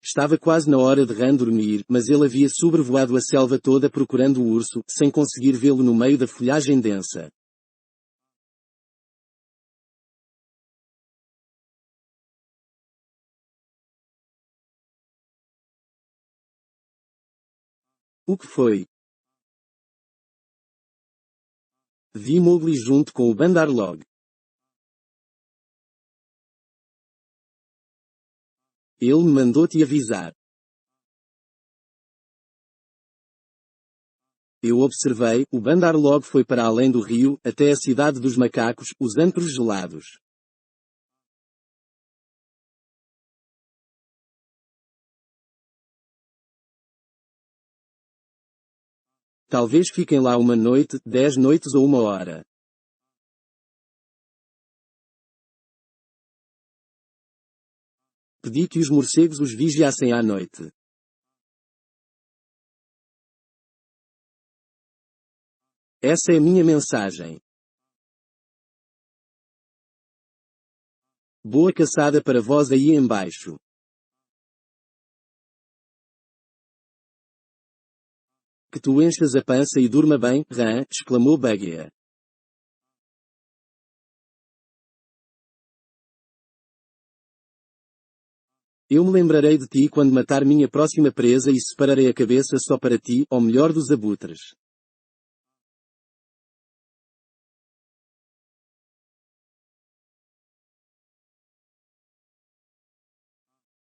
Estava quase na hora de Rã dormir, mas ele havia sobrevoado a selva toda procurando o urso, sem conseguir vê-lo no meio da folhagem densa. O que foi? Vi Mowgli junto com o Bandarlog. Ele me mandou te avisar. Eu observei, o Bandarlog foi para além do rio, até a cidade dos macacos, os antros gelados. Talvez fiquem lá uma noite, 10 noites ou uma hora. Pedi que os morcegos os vigiassem à noite. Essa é a minha mensagem. Boa caçada para vós aí embaixo. Que tu enchas a pança e durma bem, Rã, exclamou Bagheera. Eu me lembrarei de ti quando matar minha próxima presa e separarei a cabeça só para ti, ao melhor dos abutres.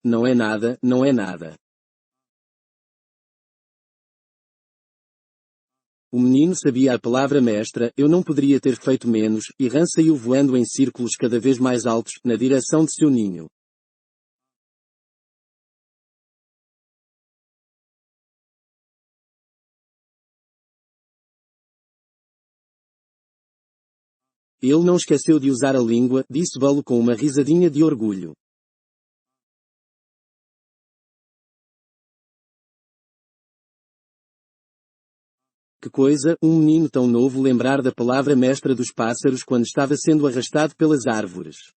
Não é nada, não é nada. O menino sabia a palavra mestra, eu não poderia ter feito menos, e Rã saiu voando em círculos cada vez mais altos, na direção de seu ninho. Ele não esqueceu de usar a língua, disse Balo com uma risadinha de orgulho. Que coisa, um menino tão novo lembrar da palavra mestra dos pássaros quando estava sendo arrastado pelas árvores.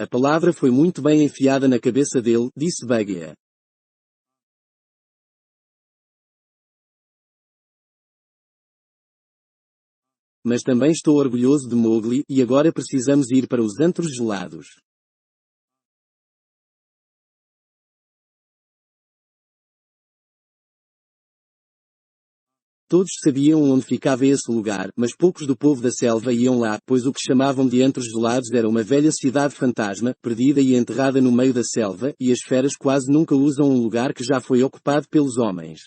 A palavra foi muito bem enfiada na cabeça dele, disse Bagheera. Mas também estou orgulhoso de Mowgli, e agora precisamos ir para os antros gelados. Todos sabiam onde ficava esse lugar, mas poucos do povo da selva iam lá, pois o que chamavam de Antros Gelados era uma velha cidade fantasma, perdida e enterrada no meio da selva, e as feras quase nunca usam um lugar que já foi ocupado pelos homens.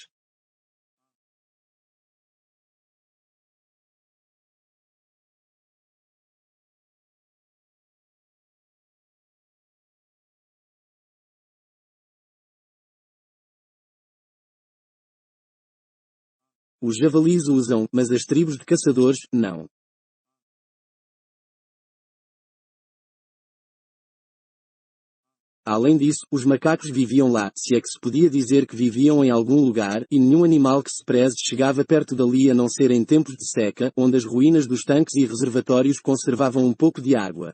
Os javalis usam, mas as tribos de caçadores, não. Além disso, os macacos viviam lá, se é que se podia dizer que viviam em algum lugar, e nenhum animal que se preze chegava perto dali a não ser em tempos de seca, onde as ruínas dos tanques e reservatórios conservavam um pouco de água.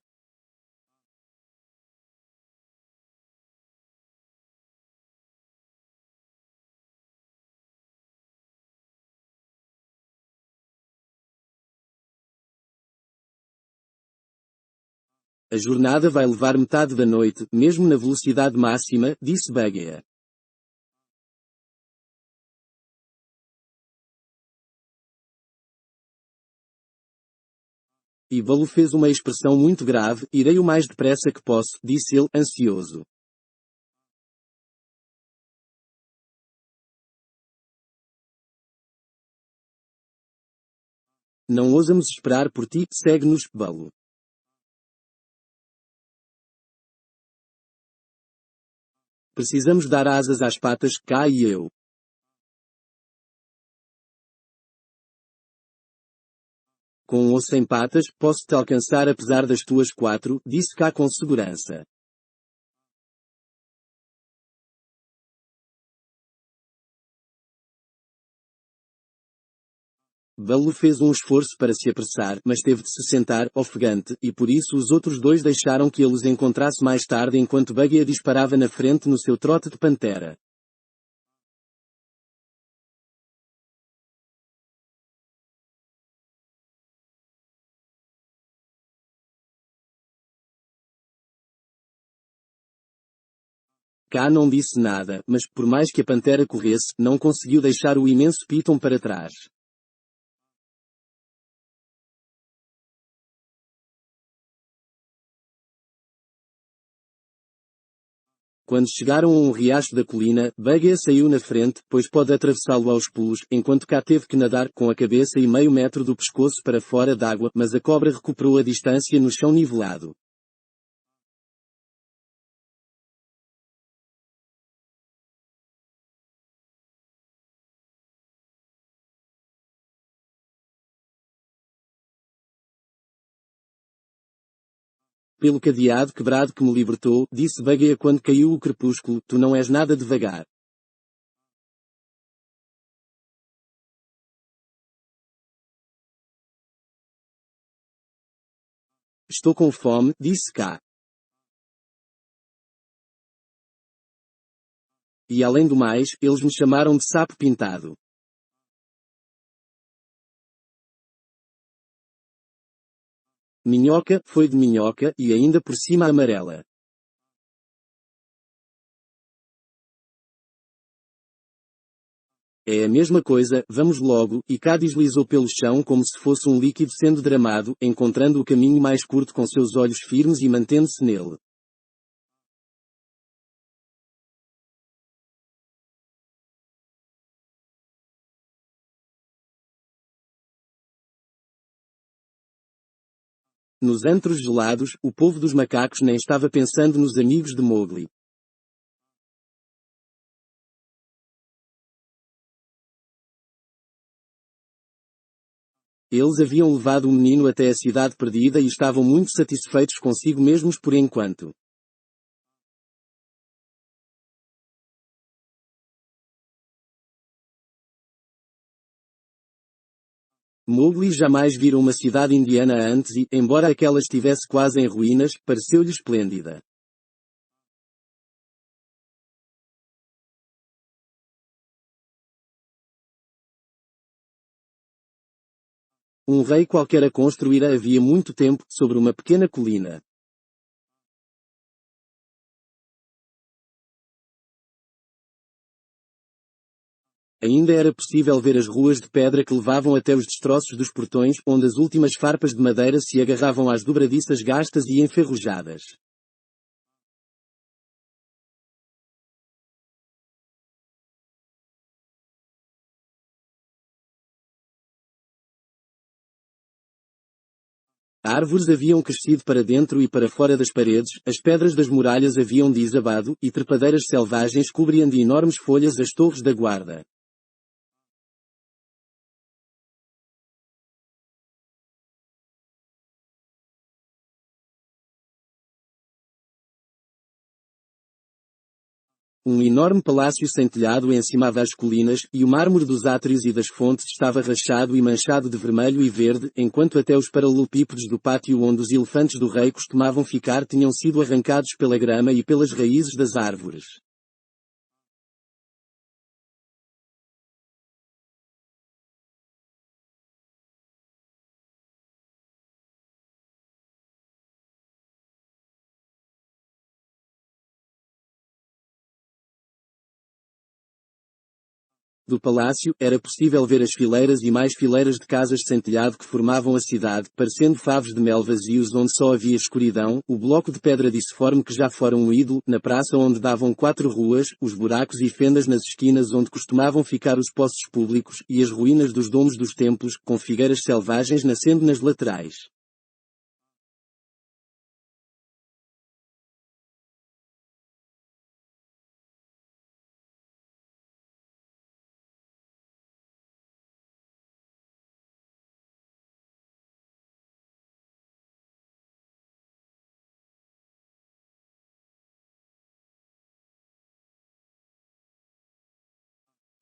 A jornada vai levar metade da noite, mesmo na velocidade máxima, disse Bagheera. E Baloo fez uma expressão muito grave, irei o mais depressa que posso, disse ele, ansioso. Não ousamos esperar por ti, segue-nos, Baloo. Precisamos dar asas às patas, cá e eu. Com ou sem patas, posso-te alcançar apesar das tuas quatro, disse cá com segurança. Baloo fez um esforço para se apressar, mas teve de se sentar, ofegante, e por isso os outros dois deixaram que ele os encontrasse mais tarde enquanto Bagheera disparava na frente no seu trote de pantera. Cá não disse nada, mas, por mais que a pantera corresse, não conseguiu deixar o imenso Piton para trás. Quando chegaram a um riacho da colina, Bagheera saiu na frente, pois pode atravessá-lo aos pulos, enquanto cá teve que nadar com a cabeça e meio metro do pescoço para fora d'água, mas a cobra recuperou a distância no chão nivelado. Pelo cadeado quebrado que me libertou, disse Bagheera quando caiu o crepúsculo, tu não és nada devagar. Estou com fome, disse Cá. E além do mais, eles me chamaram de sapo pintado. Minhoca, foi de minhoca, e ainda por cima amarela. É a mesma coisa, vamos logo, e cá deslizou pelo chão como se fosse um líquido sendo dramado, encontrando o caminho mais curto com seus olhos firmes e mantendo-se nele. Nos antros gelados, o povo dos macacos nem estava pensando nos amigos de Mowgli. Eles haviam levado o menino até a cidade perdida e estavam muito satisfeitos consigo mesmos por enquanto. Mowgli jamais vira uma cidade indiana antes e, embora aquela estivesse quase em ruínas, pareceu-lhe esplêndida. Um rei qualquer a construíra havia muito tempo, sobre uma pequena colina. Ainda era possível ver as ruas de pedra que levavam até os destroços dos portões, onde as últimas farpas de madeira se agarravam às dobradiças gastas e enferrujadas. Árvores haviam crescido para dentro e para fora das paredes, as pedras das muralhas haviam desabado, e trepadeiras selvagens cobriam de enormes folhas as torres da guarda. Um enorme palácio sem telhado encimava as colinas, e o mármore dos átrios e das fontes estava rachado e manchado de vermelho e verde, enquanto até os paralelepípedos do pátio onde os elefantes do rei costumavam ficar tinham sido arrancados pela grama e pelas raízes das árvores. Do palácio, era possível ver as fileiras e mais fileiras de casas sem telhado que formavam a cidade, parecendo favos de mel vazios onde só havia escuridão, o bloco de pedra disforme que já fora um ídolo, na praça onde davam 4 ruas, os buracos e fendas nas esquinas onde costumavam ficar os poços públicos, e as ruínas dos domos dos templos, com figueiras selvagens nascendo nas laterais.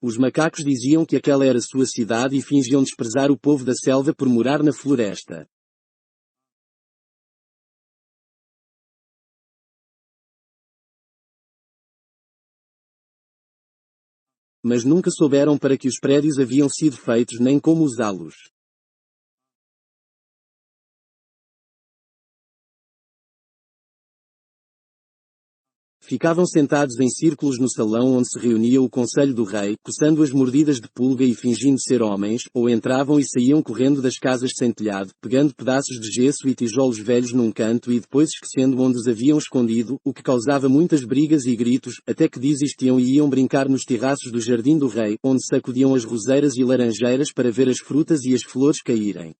Os macacos diziam que aquela era sua cidade e fingiam desprezar o povo da selva por morar na floresta. Mas nunca souberam para que os prédios haviam sido feitos nem como usá-los. Ficavam sentados em círculos no salão onde se reunia o conselho do rei, coçando as mordidas de pulga e fingindo ser homens, ou entravam e saíam correndo das casas sem telhado, pegando pedaços de gesso e tijolos velhos num canto e depois esquecendo onde os haviam escondido, o que causava muitas brigas e gritos, até que desistiam e iam brincar nos terraços do jardim do rei, onde sacudiam as roseiras e laranjeiras para ver as frutas e as flores caírem.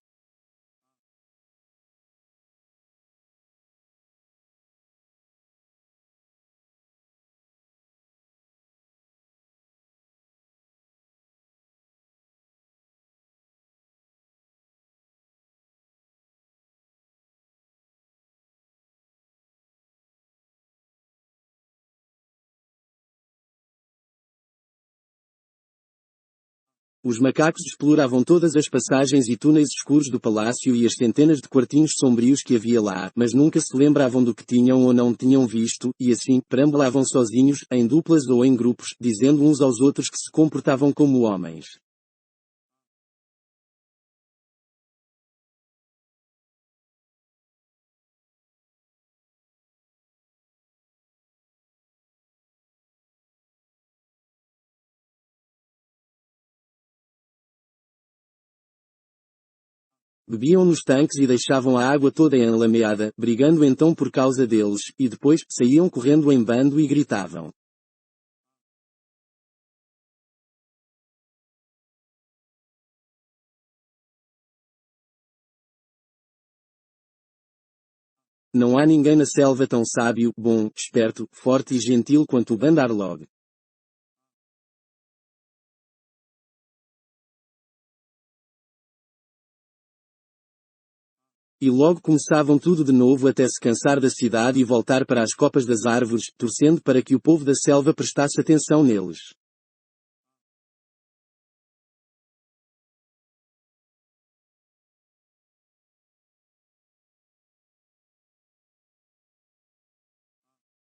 Os macacos exploravam todas as passagens e túneis escuros do palácio e as centenas de quartinhos sombrios que havia lá, mas nunca se lembravam do que tinham ou não tinham visto, e assim, perambulavam sozinhos, em duplas ou em grupos, dizendo uns aos outros que se comportavam como homens. Bebiam nos tanques e deixavam a água toda enlameada, brigando então por causa deles, e depois, saíam correndo em bando e gritavam. Não há ninguém na selva tão sábio, bom, esperto, forte e gentil quanto o Bandar-log. E logo começavam tudo de novo até se cansar da cidade e voltar para as copas das árvores, torcendo para que o povo da selva prestasse atenção neles.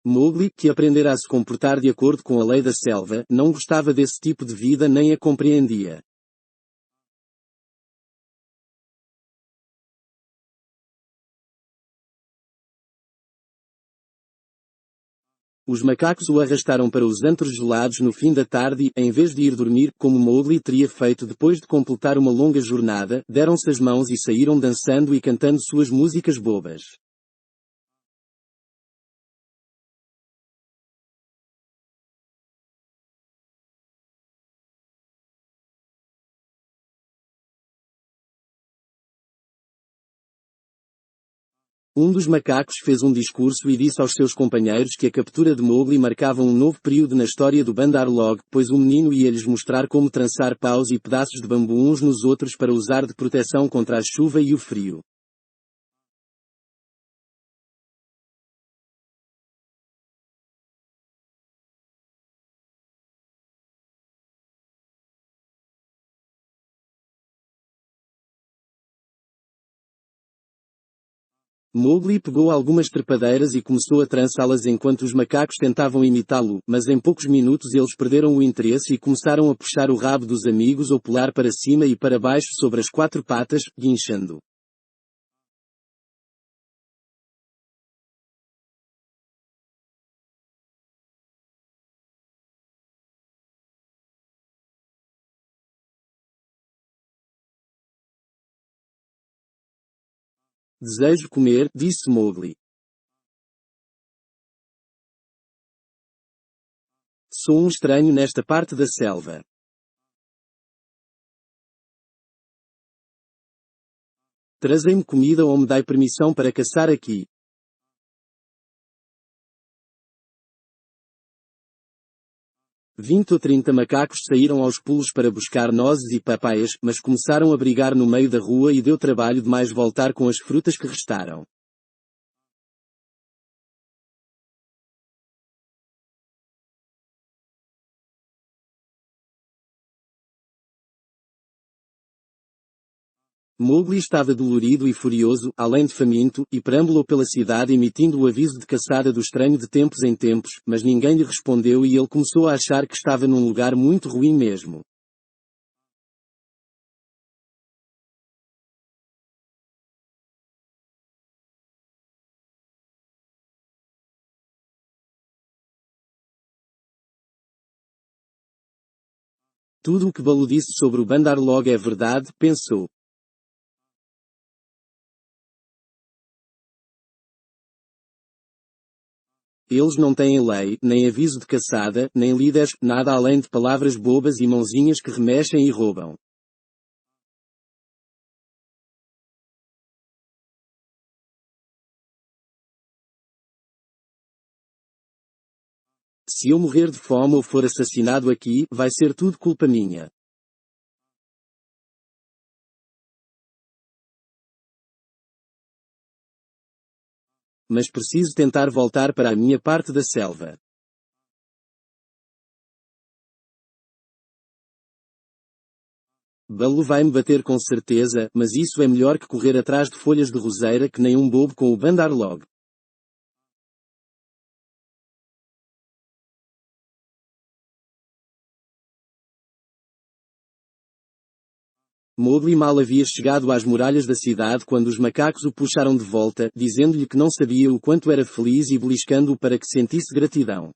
Mowgli, que aprendera a se comportar de acordo com a lei da selva, não gostava desse tipo de vida nem a compreendia. Os macacos o arrastaram para os antros gelados no fim da tarde e, em vez de ir dormir, como Mowgli teria feito depois de completar uma longa jornada, deram-se as mãos e saíram dançando e cantando suas músicas bobas. Um dos macacos fez um discurso e disse aos seus companheiros que a captura de Mowgli marcava um novo período na história do Bandar Log, pois o menino ia-lhes mostrar como trançar paus e pedaços de bambu uns nos outros para usar de proteção contra a chuva e o frio. Mowgli pegou algumas trepadeiras e começou a trançá-las enquanto os macacos tentavam imitá-lo, mas em poucos minutos eles perderam o interesse e começaram a puxar o rabo dos amigos ou pular para cima e para baixo sobre as quatro patas, guinchando. Desejo comer, disse Mowgli. Sou um estranho nesta parte da selva. Trazem-me comida ou me dai permissão para caçar aqui. 20 ou 30 macacos saíram aos pulos para buscar nozes e papaias, mas começaram a brigar no meio da rua e deu trabalho demais voltar com as frutas que restaram. Mowgli estava dolorido e furioso, além de faminto, e perambulou pela cidade emitindo o aviso de caçada do estranho de tempos em tempos, mas ninguém lhe respondeu e ele começou a achar que estava num lugar muito ruim mesmo. Tudo o que Baloo disse sobre o Bandar Log é verdade, pensou. Eles não têm lei, nem aviso de caçada, nem líderes, nada além de palavras bobas e mãozinhas que remexem e roubam. Se eu morrer de fome ou for assassinado aqui, vai ser tudo culpa minha. Mas preciso tentar voltar para a minha parte da selva. Baloo vai me bater com certeza, mas isso é melhor que correr atrás de folhas de roseira que nem um bobo com o Bandar Log. Mowgli mal havia chegado às muralhas da cidade quando os macacos o puxaram de volta, dizendo-lhe que não sabia o quanto era feliz e beliscando-o para que sentisse gratidão.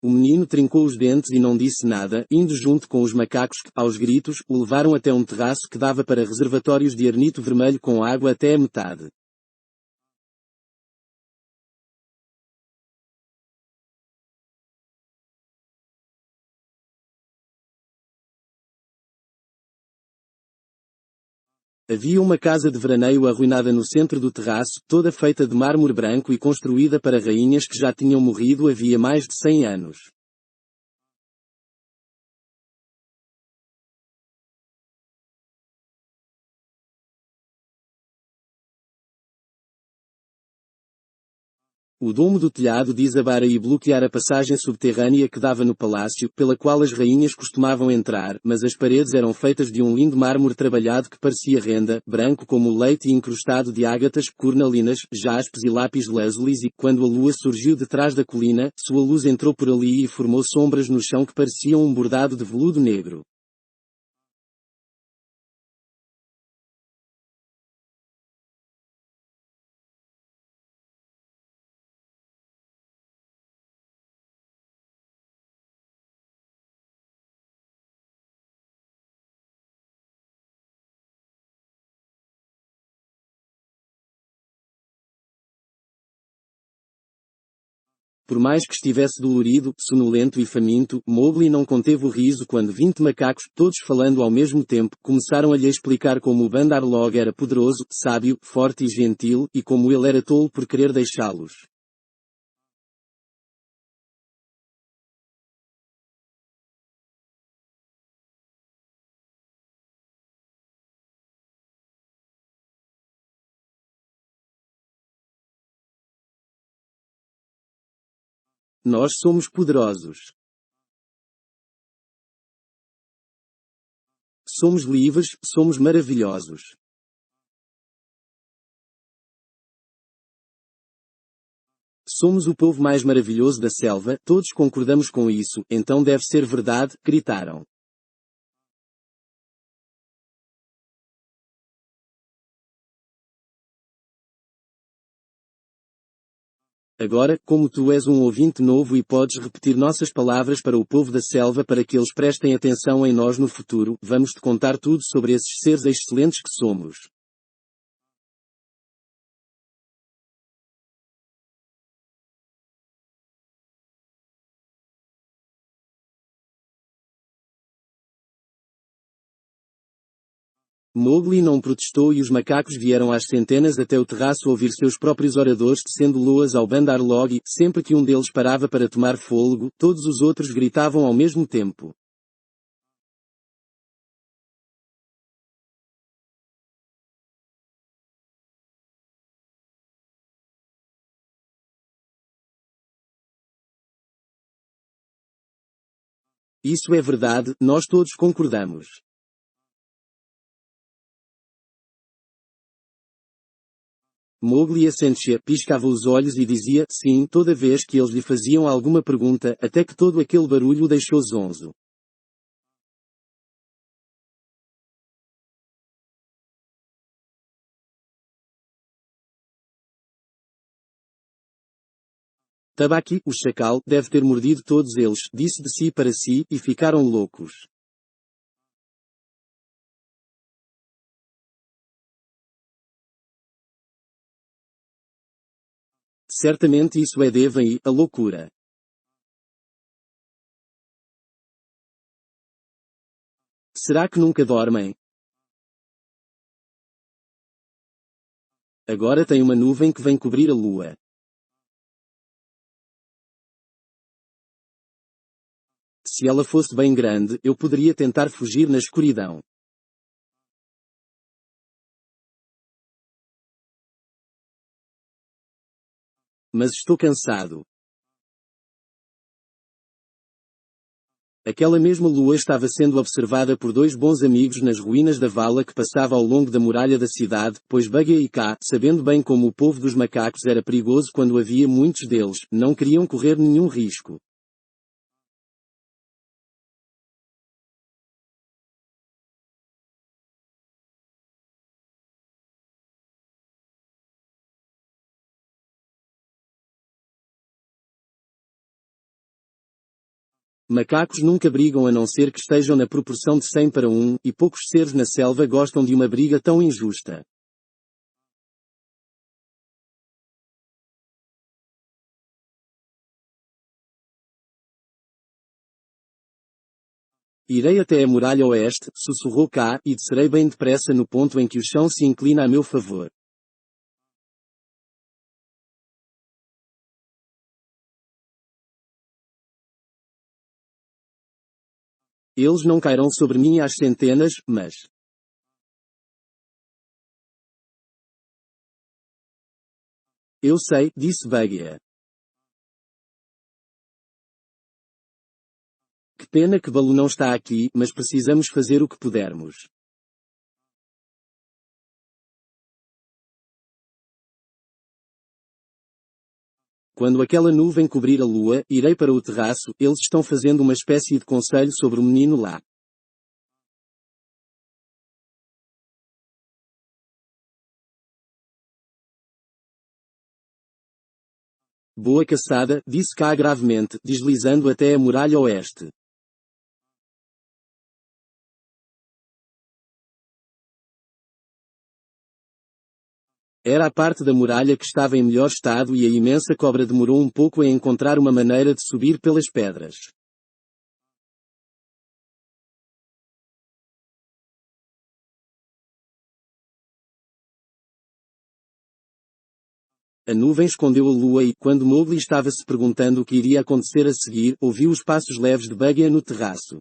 O menino trincou os dentes e não disse nada, indo junto com os macacos que, aos gritos, o levaram até um terraço que dava para reservatórios de arnito vermelho com água até a metade. Havia uma casa de veraneio arruinada no centro do terraço, toda feita de mármore branco e construída para rainhas que já tinham morrido havia mais de 100 anos. O domo do telhado desabara e bloquear a passagem subterrânea que dava no palácio, pela qual as rainhas costumavam entrar, mas as paredes eram feitas de um lindo mármore trabalhado que parecia renda, branco como o leite e incrustado de ágatas, cornalinas, jaspes e lápis lazulis e, quando a lua surgiu de trás da colina, sua luz entrou por ali e formou sombras no chão que pareciam um bordado de veludo negro. Por mais que estivesse dolorido, sonolento e faminto, Mowgli não conteve o riso quando 20 macacos, todos falando ao mesmo tempo, começaram a lhe explicar como o Bandar Log era poderoso, sábio, forte e gentil, e como ele era tolo por querer deixá-los. Nós somos poderosos. Somos livres, somos maravilhosos. Somos o povo mais maravilhoso da selva, todos concordamos com isso, então deve ser verdade, gritaram. Agora, como tu és um ouvinte novo e podes repetir nossas palavras para o povo da selva para que eles prestem atenção em nós no futuro, vamos te contar tudo sobre esses seres excelentes que somos. Mowgli não protestou e os macacos vieram às centenas até o terraço ouvir seus próprios oradores tecendo loas ao Bandar Log e, sempre que um deles parava para tomar fôlego, todos os outros gritavam ao mesmo tempo. Isso é verdade, nós todos concordamos. Mowgli assentia, piscava os olhos e dizia, sim, toda vez que eles lhe faziam alguma pergunta, até que todo aquele barulho o deixou zonzo. Tabaqui, o chacal, deve ter mordido todos eles, disse de si para si, e ficaram loucos. Certamente isso é Deva e, a loucura. Será que nunca dormem? Agora tem uma nuvem que vem cobrir a lua. Se ela fosse bem grande, eu poderia tentar fugir na escuridão. Mas estou cansado. Aquela mesma lua estava sendo observada por dois bons amigos nas ruínas da vala que passava ao longo da muralha da cidade, pois Bagheera e Kaa, sabendo bem como o povo dos macacos era perigoso quando havia muitos deles, não queriam correr nenhum risco. Macacos nunca brigam a não ser que estejam na proporção de 100 para 1, e poucos seres na selva gostam de uma briga tão injusta. Irei até a muralha oeste, sussurrou Kaa, e descerei bem depressa no ponto em que o chão se inclina a meu favor. Eles não cairão sobre mim às centenas, mas... Eu sei, disse Bagheera. pena que Baloo não está aqui, mas precisamos fazer o que pudermos. Quando aquela nuvem cobrir a lua, irei para o terraço, eles estão fazendo uma espécie de conselho sobre o menino lá. Boa caçada, disse Kaa gravemente, deslizando até a muralha oeste. Era a parte da muralha que estava em melhor estado e a imensa cobra demorou um pouco em encontrar uma maneira de subir pelas pedras. A nuvem escondeu a lua e, quando Mowgli estava se perguntando o que iria acontecer a seguir, ouviu os passos leves de Bagheera no terraço.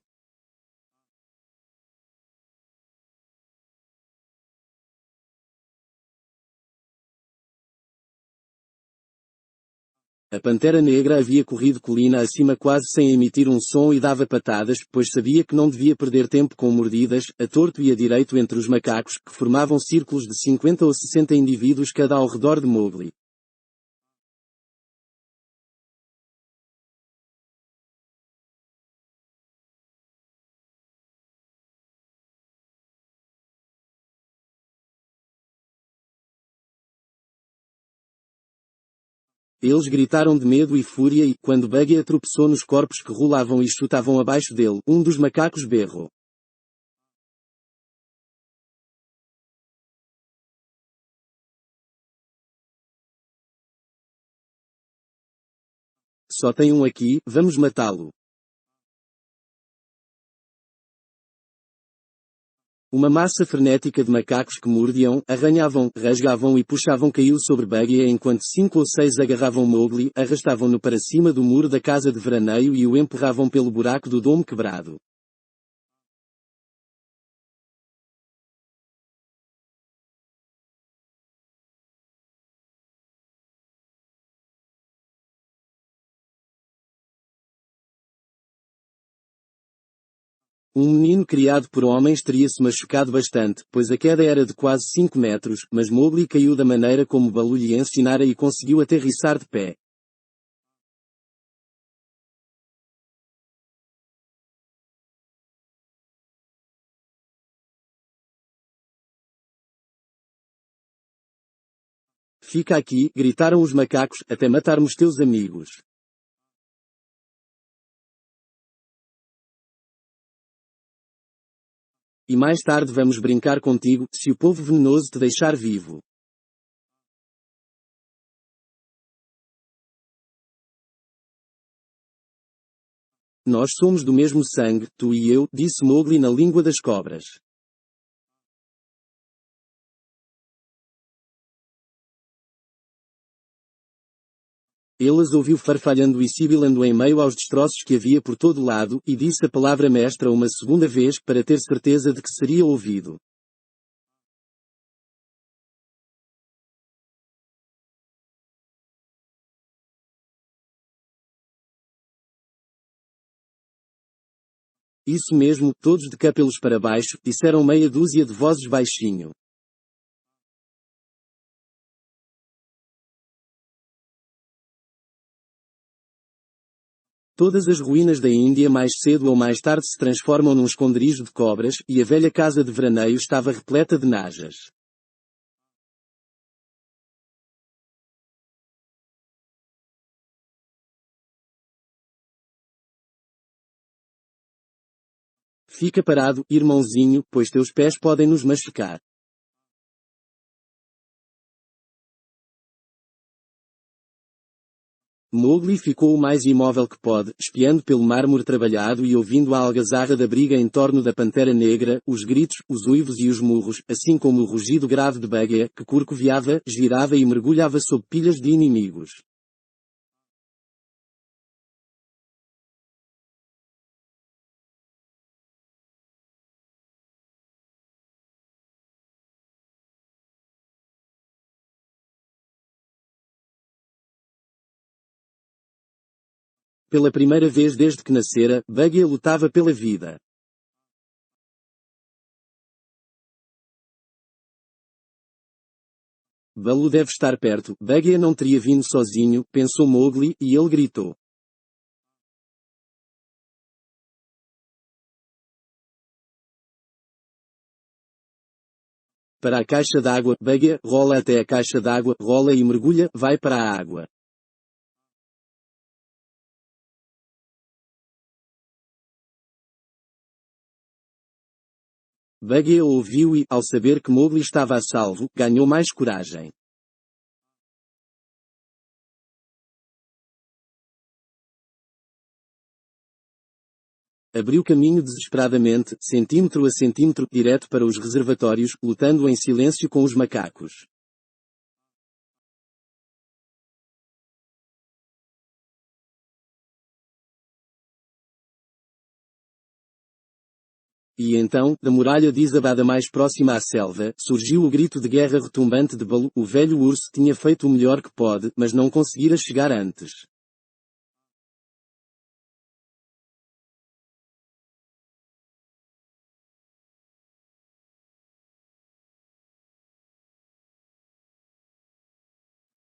A pantera negra havia corrido colina acima quase sem emitir um som e dava patadas, pois sabia que não devia perder tempo com mordidas, a torto e a direito entre os macacos, que formavam círculos de 50 ou 60 indivíduos cada ao redor de Mowgli. Eles gritaram de medo e fúria e, quando Bagheera tropeçou nos corpos que rolavam e chutavam abaixo dele, um dos macacos berrou. Só tem um aqui, vamos matá-lo. Uma massa frenética de macacos que mordiam, arranhavam, rasgavam e puxavam caiu sobre Bagheera enquanto 5 ou 6 agarravam Mowgli, arrastavam-no para cima do muro da casa de veraneio e o empurravam pelo buraco do domo quebrado. Um menino criado por homens teria se machucado bastante, pois a queda era de quase 5 metros, mas Mowgli caiu da maneira como Baloo lhe ensinara e conseguiu aterrissar de pé. Fica aqui, gritaram os macacos, até matarmos teus amigos. E mais tarde vamos brincar contigo, se o povo venenoso te deixar vivo. Nós somos do mesmo sangue, tu e eu, disse Mowgli na língua das cobras. Ele as ouviu farfalhando e sibilando em meio aos destroços que havia por todo lado, e disse a palavra mestra uma segunda vez, para ter certeza de que seria ouvido. Isso mesmo, todos de capelos para baixo, disseram meia dúzia de vozes baixinho. Todas as ruínas da Índia mais cedo ou mais tarde se transformam num esconderijo de cobras, e a velha casa de veraneio estava repleta de najas. Fica parado, irmãozinho, pois teus pés podem nos machucar. Mowgli ficou o mais imóvel que pode, espiando pelo mármore trabalhado e ouvindo a algazarra da briga em torno da pantera negra, os gritos, os uivos e os murros, assim como o rugido grave de Bagheera, que corcoviava, girava e mergulhava sob pilhas de inimigos. Pela primeira vez desde que nascera, Buggy lutava pela vida. Baloo deve estar perto. Buggy não teria vindo sozinho, pensou Mowgli, e ele gritou. Para a caixa d'água, Buggy, rola até a caixa d'água, rola e mergulha, vai para a água. Buggy ouviu e, ao saber que Mowgli estava a salvo, ganhou mais coragem. Abriu caminho desesperadamente, centímetro a centímetro, direto para os reservatórios, lutando em silêncio com os macacos. E então, da muralha desabada mais próxima à selva, surgiu o grito de guerra retumbante de Baloo. O velho urso tinha feito o melhor que pode, mas não conseguira chegar antes.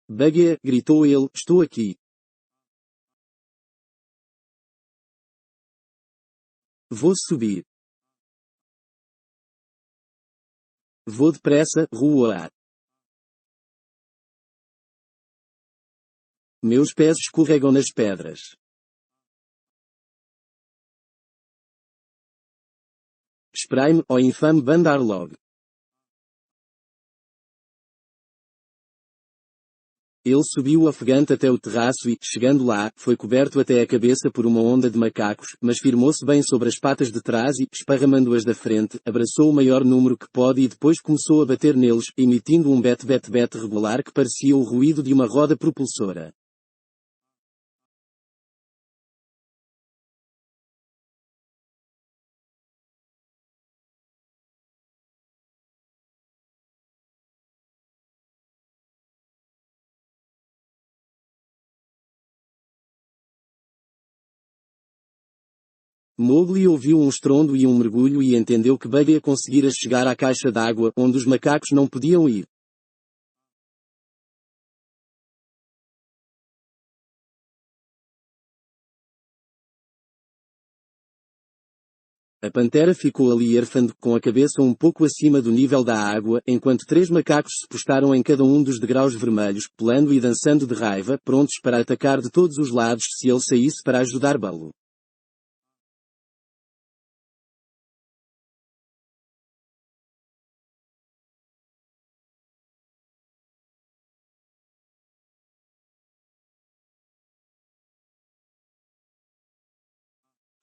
Buggy, gritou ele, estou aqui. Vou subir. Vou depressa, rua. Meus pés escorregam nas pedras. Esperai-me, ó infame Bandarlog. Ele subiu ofegante até o terraço e, chegando lá, foi coberto até a cabeça por uma onda de macacos, mas firmou-se bem sobre as patas de trás e, esparramando-as da frente, abraçou o maior número que pôde e depois começou a bater neles, emitindo um bet-bet-bet regular que parecia o ruído de uma roda propulsora. Mowgli ouviu um estrondo e um mergulho e entendeu que Buggy conseguira chegar à caixa d'água, onde os macacos não podiam ir. A pantera ficou ali erfando, com a cabeça um pouco acima do nível da água, enquanto três macacos se postaram em cada um dos degraus vermelhos, pulando e dançando de raiva, prontos para atacar de todos os lados se ele saísse para ajudar Baloo.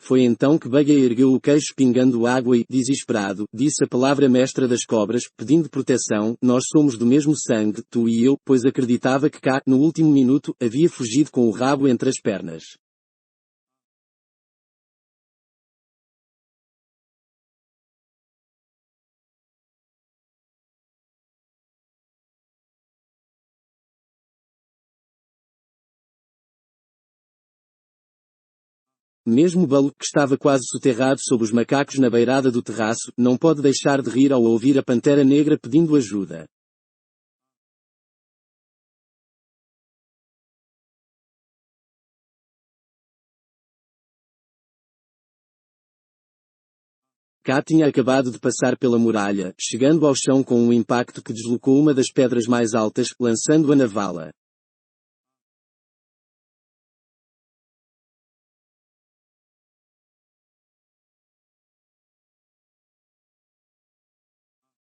Foi então que Buggy ergueu o queixo pingando água e, desesperado, disse a palavra mestra das cobras, pedindo proteção: nós somos do mesmo sangue, tu e eu, pois acreditava que cá, no último minuto, havia fugido com o rabo entre as pernas. Mesmo Baloo, que estava quase soterrado sob os macacos na beirada do terraço, não pode deixar de rir ao ouvir a Pantera Negra pedindo ajuda. Ká tinha acabado de passar pela muralha, chegando ao chão com um impacto que deslocou uma das pedras mais altas, lançando-a na vala.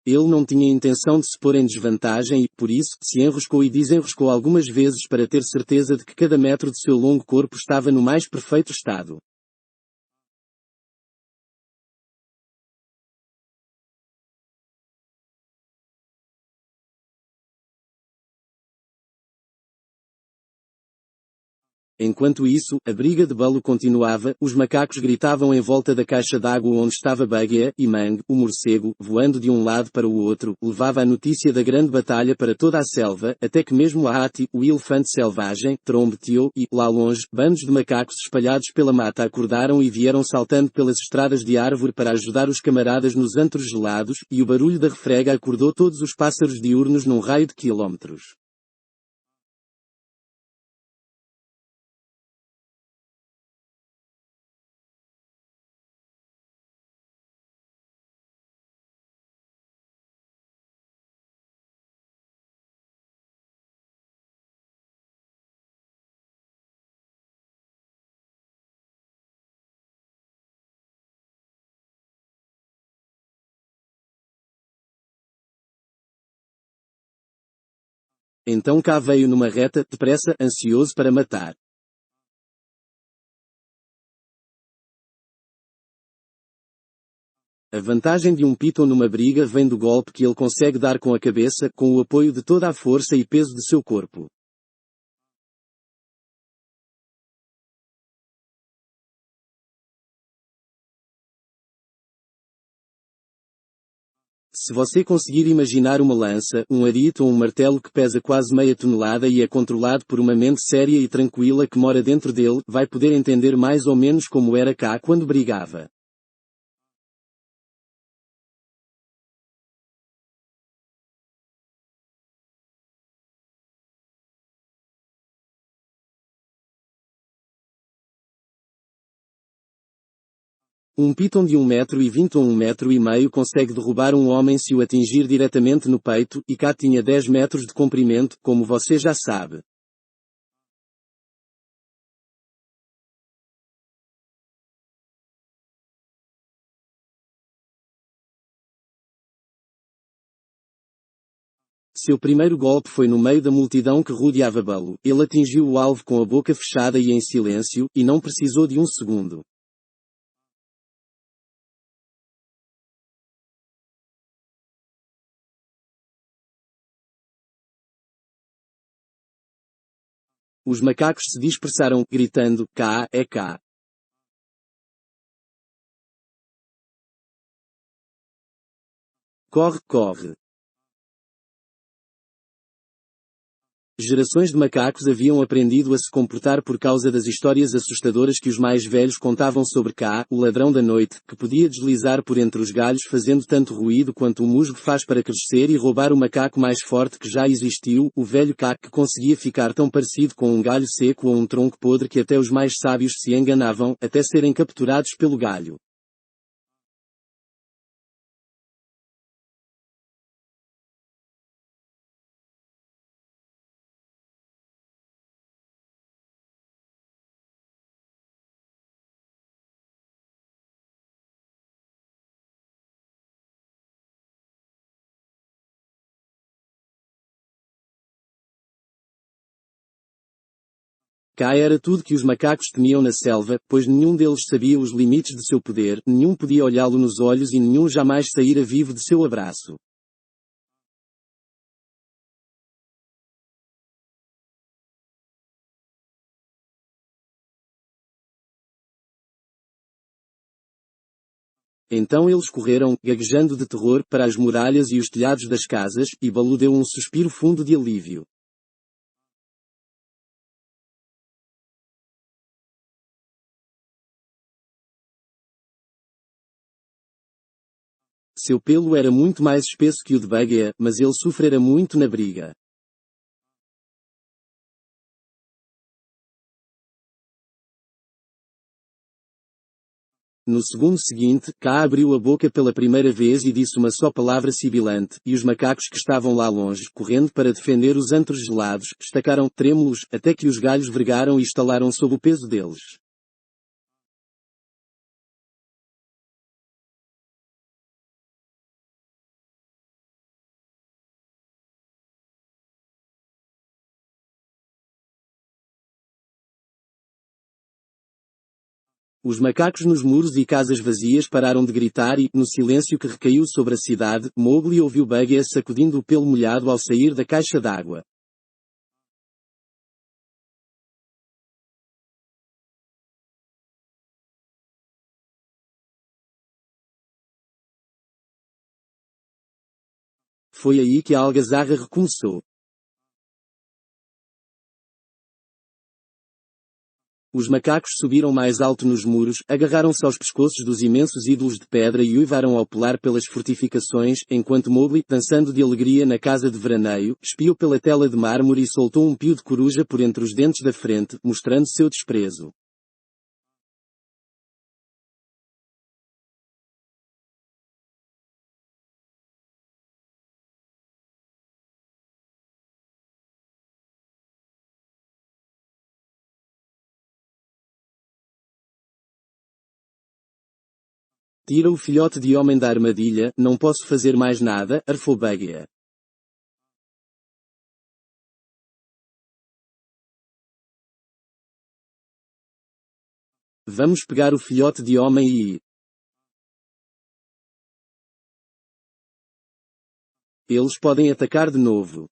Ele não tinha intenção de se pôr em desvantagem e, por isso, se enroscou e desenroscou algumas vezes para ter certeza de que cada metro de seu longo corpo estava no mais perfeito estado. Enquanto isso, a briga de Baloo continuava, os macacos gritavam em volta da caixa d'água onde estava Bagheera, e Mang, o morcego, voando de um lado para o outro, levava a notícia da grande batalha para toda a selva, até que mesmo Aati, o elefante selvagem, Trombetio, e, lá longe, bandos de macacos espalhados pela mata acordaram e vieram saltando pelas estradas de árvore para ajudar os camaradas nos antros gelados, e o barulho da refrega acordou todos os pássaros diurnos num raio de quilómetros. Então Ká veio numa reta, depressa, ansioso para matar. A vantagem de um Python numa briga vem do golpe que ele consegue dar com a cabeça, com o apoio de toda a força e peso de seu corpo. Se você conseguir imaginar uma lança, um arito ou um martelo que pesa quase meia tonelada e é controlado por uma mente séria e tranquila que mora dentro dele, vai poder entender mais ou menos como era Ká quando brigava. Um Python de 1,20 m ou 1,5 m consegue derrubar um homem se o atingir diretamente no peito, e Ká tinha 10 metros de comprimento, como você já sabe. Seu primeiro golpe foi no meio da multidão que rodeava Baloo. Ele atingiu o alvo com a boca fechada e em silêncio, e não precisou de um segundo. Os macacos se dispersaram, gritando, Ká, é Ká. Corre, corre. Gerações de macacos haviam aprendido a se comportar por causa das histórias assustadoras que os mais velhos contavam sobre Ká, o ladrão da noite, que podia deslizar por entre os galhos fazendo tanto ruído quanto o musgo faz para crescer e roubar o macaco mais forte que já existiu, o velho Ká, que conseguia ficar tão parecido com um galho seco ou um tronco podre que até os mais sábios se enganavam, até serem capturados pelo galho. Ká era tudo que os macacos temiam na selva, pois nenhum deles sabia os limites de seu poder, nenhum podia olhá-lo nos olhos e nenhum jamais saíra vivo de seu abraço. Então eles correram, gaguejando de terror, para as muralhas e os telhados das casas, e Baloo deu um suspiro fundo de alívio. Seu pelo era muito mais espesso que o de Bagheera, mas ele sofrera muito na briga. No segundo seguinte, Ká abriu a boca pela primeira vez e disse uma só palavra sibilante, e os macacos que estavam lá longe, correndo para defender os antros gelados, estacaram, trêmulos, até que os galhos vergaram e estalaram sob o peso deles. Os macacos nos muros e casas vazias pararam de gritar e, no silêncio que recaiu sobre a cidade, Mowgli ouviu Bagheera sacudindo o pelo molhado ao sair da caixa d'água. Foi aí que a algazarra recomeçou. Os macacos subiram mais alto nos muros, agarraram-se aos pescoços dos imensos ídolos de pedra e uivaram ao pular pelas fortificações, enquanto Mowgli, dançando de alegria na casa de veraneio, espiou pela tela de mármore e soltou um pio de coruja por entre os dentes da frente, mostrando seu desprezo. Tira o filhote de homem da armadilha, não posso fazer mais nada, arfou Bagheera. Vamos pegar o filhote de homem e... Eles podem atacar de novo.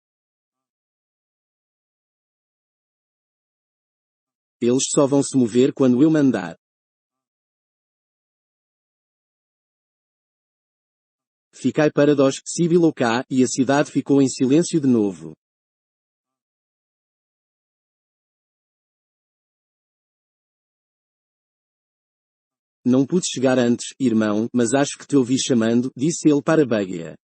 Eles só vão se mover quando eu mandar. Ficai para dós, sibilou cá, e a cidade ficou em silêncio de novo. Não pude chegar antes, irmão, mas acho que te ouvi chamando, disse ele para Bagheera.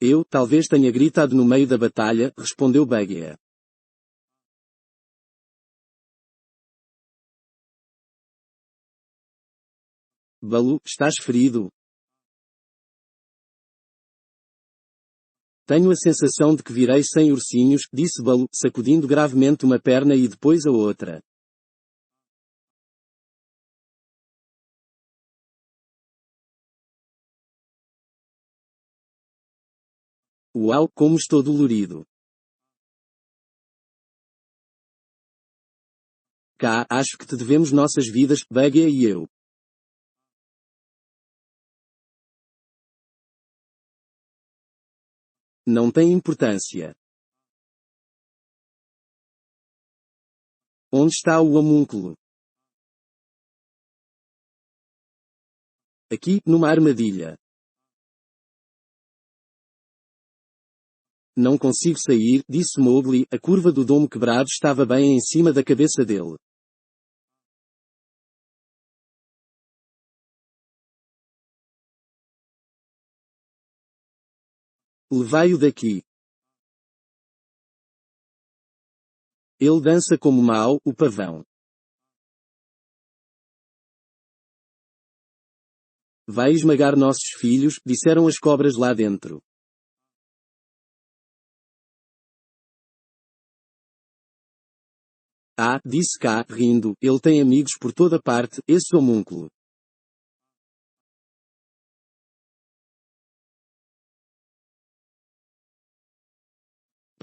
Eu, talvez tenha gritado no meio da batalha, respondeu Bagheera. Baloo, estás ferido? Tenho a sensação de que virei sem ursinhos, disse Baloo, sacudindo gravemente uma perna e depois a outra. Uau, como estou dolorido. Cá, acho que te devemos nossas vidas, Bagheera e eu. Não tem importância. Onde está o homúnculo? Aqui, numa armadilha. Não consigo sair, disse Mowgli, a curva do domo quebrado estava bem em cima da cabeça dele. Levai-o daqui. Ele dança como Mao, o pavão. Vai esmagar nossos filhos, disseram as cobras lá dentro. Ah, disse Ká, rindo, ele tem amigos por toda parte, esse homúnculo.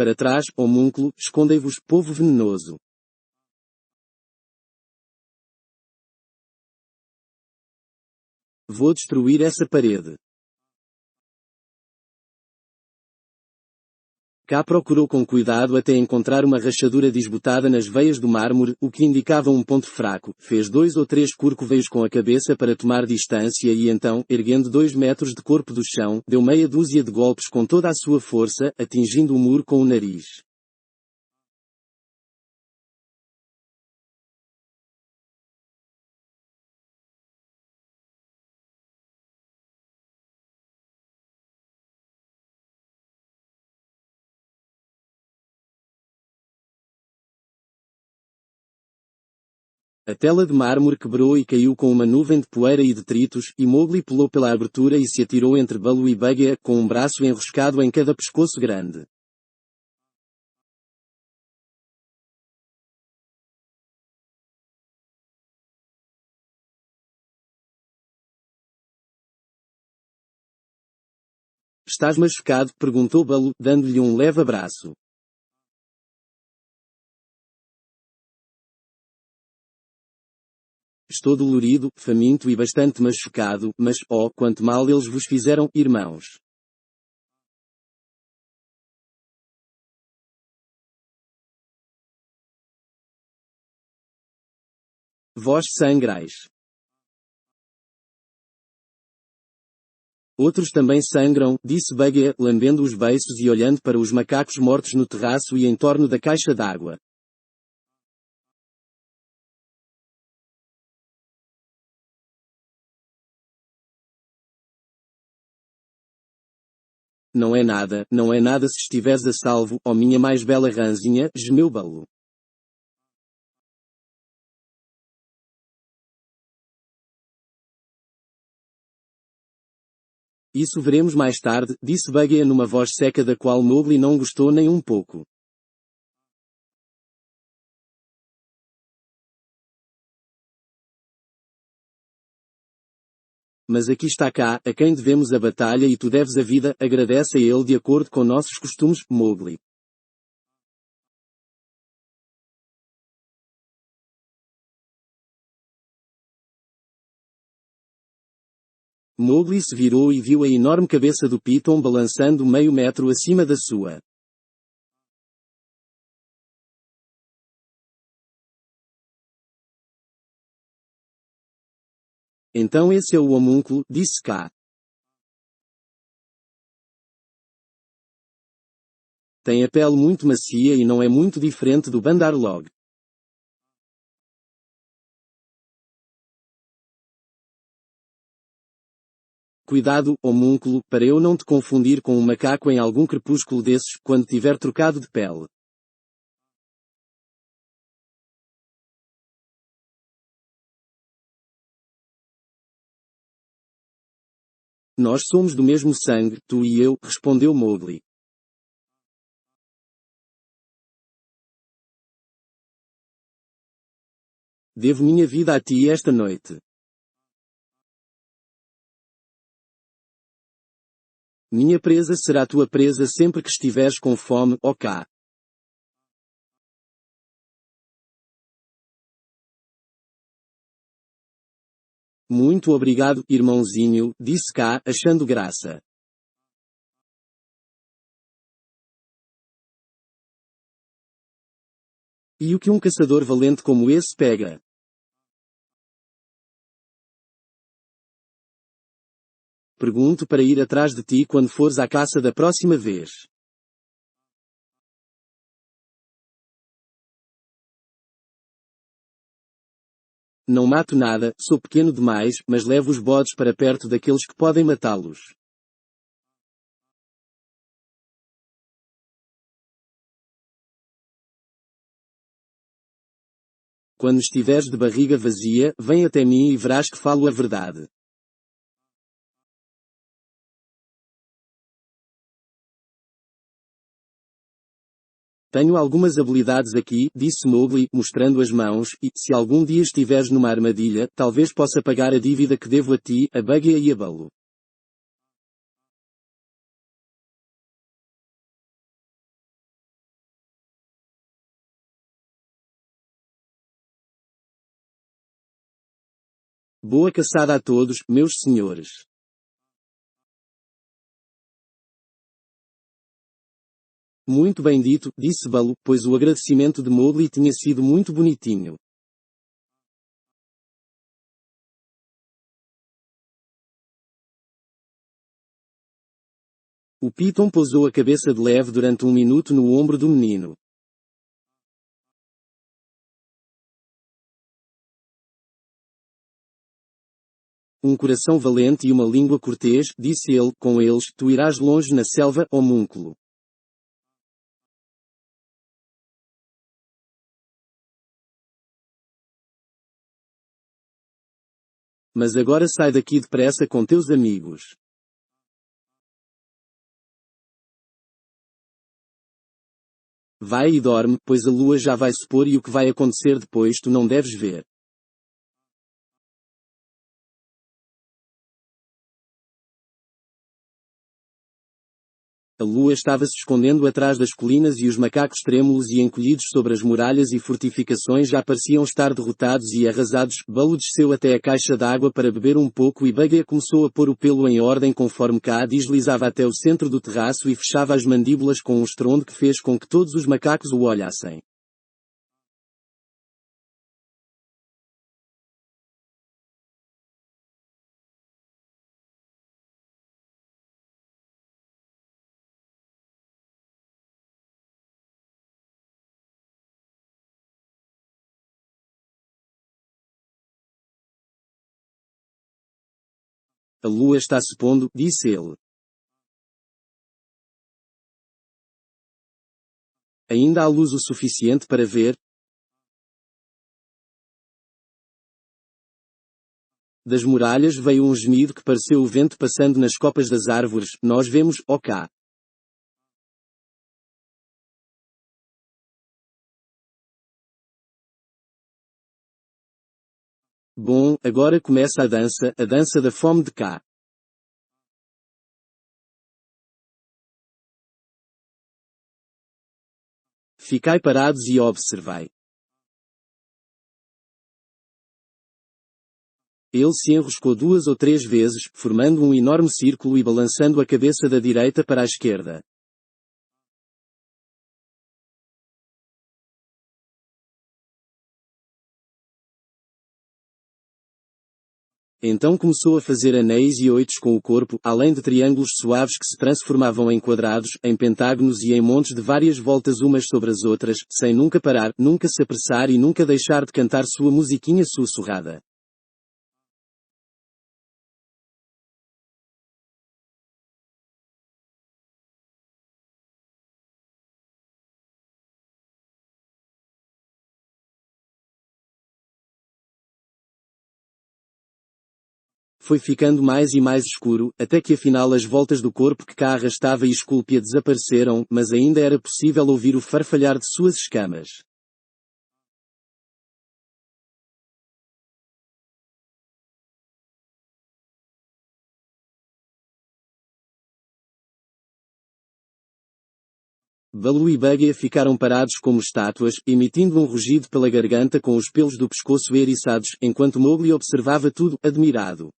Para trás, homúnculo, escondei-vos, povo venenoso. Vou destruir essa parede. Ká procurou com cuidado até encontrar uma rachadura desbotada nas veias do mármore, o que indicava um ponto fraco. Fez 2 ou 3 curcoveios com a cabeça para tomar distância e então, erguendo 2 metros de corpo do chão, deu meia dúzia de golpes com toda a sua força, atingindo o muro com o nariz. A tela de mármore quebrou e caiu com uma nuvem de poeira e detritos, e Mowgli pulou pela abertura e se atirou entre Baloo e Bagheera, com um braço enroscado em cada pescoço grande. Estás machucado? Perguntou Baloo, dando-lhe um leve abraço. Estou dolorido, faminto e bastante machucado, mas, oh, quanto mal eles vos fizeram, irmãos. vós sangrais. Outros também sangram, disse Buggy, lambendo os beiços e olhando para os macacos mortos no terraço e em torno da caixa d'água. Não é nada se estiveres a salvo, ó minha mais bela ranzinha, gemeu Baloo. Isso veremos mais tarde, disse Buggy numa voz seca da qual Mowgli não gostou nem um pouco. Mas aqui está cá, a quem devemos a batalha e tu deves a vida, agradece a ele de acordo com nossos costumes, Mowgli. Mowgli se virou e viu a enorme cabeça do Piton balançando meio metro acima da sua. Então esse é o homúnculo, disse Kaa. Tem a pele muito macia e não é muito diferente do Bandarlog. Cuidado, homúnculo, para eu não te confundir com um macaco em algum crepúsculo desses, quando tiver trocado de pele. Nós somos do mesmo sangue, tu e eu, respondeu Mowgli. Devo minha vida a ti esta noite. Minha presa será tua presa sempre que estiveres com fome, ó Kaa. Muito obrigado, irmãozinho, disse Kaa, achando graça. E o que um caçador valente como esse pega? Pergunto para ir atrás de ti quando fores à caça da próxima vez. Não mato nada, sou pequeno demais, mas levo os bodes para perto daqueles que podem matá-los. Quando estiveres de barriga vazia, vem até mim e verás que falo a verdade. Tenho algumas habilidades aqui, disse Mowgli, mostrando as mãos, e, se algum dia estiveres numa armadilha, talvez possa pagar a dívida que devo a ti, a Buggy e a Baloo. Boa caçada a todos, meus senhores. Muito bem dito, disse Baloo, pois o agradecimento de Mowgli tinha sido muito bonitinho. O Piton pousou a cabeça de leve durante um minuto no ombro do menino. Um coração valente e uma língua cortês, disse ele, com eles, tu irás longe na selva, homúnculo. Mas agora sai daqui depressa com teus amigos. Vai e dorme, pois a lua já vai se pôr e o que vai acontecer depois tu não deves ver. A lua estava se escondendo atrás das colinas e os macacos trêmulos e encolhidos sobre as muralhas e fortificações já pareciam estar derrotados e arrasados. Baloo desceu até a caixa d'água para beber um pouco e Buggy começou a pôr o pelo em ordem conforme Kaa deslizava até o centro do terraço e fechava as mandíbulas com um estrondo que fez com que todos os macacos o olhassem. A lua está se pondo, disse ele. Ainda há luz o suficiente para ver? Das muralhas veio um gemido que pareceu o vento passando nas copas das árvores. Nós vemos, ó cá. Bom, agora começa a dança da fome de cá. Ficai parados e observai. Ele se enroscou 2 ou 3 vezes, formando um enorme círculo e balançando a cabeça da direita para a esquerda. Então começou a fazer anéis e oitos com o corpo, além de triângulos suaves que se transformavam em quadrados, em pentágonos e em montes de várias voltas umas sobre as outras, sem nunca parar, nunca se apressar e nunca deixar de cantar sua musiquinha sussurrada. Foi ficando mais e mais escuro, até que afinal as voltas do corpo que cá arrastava e esculpia desapareceram, mas ainda era possível ouvir o farfalhar de suas escamas. Baloo e Buggy ficaram parados como estátuas, emitindo um rugido pela garganta com os pelos do pescoço eriçados, enquanto Mowgli observava tudo, admirado.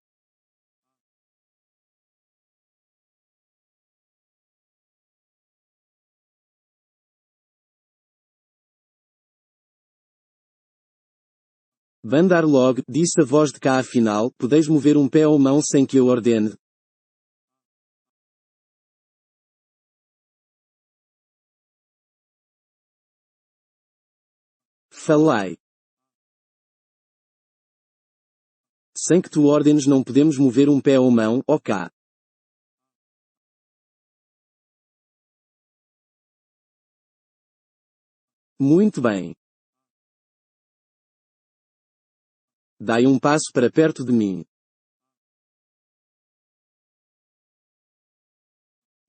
Bandar Log, disse a voz de cá afinal, podeis mover um pé ou mão sem que eu ordene. Falai. Sem que tu ordenes não podemos mover um pé ou mão, ó cá. Muito bem. Dai um passo para perto de mim.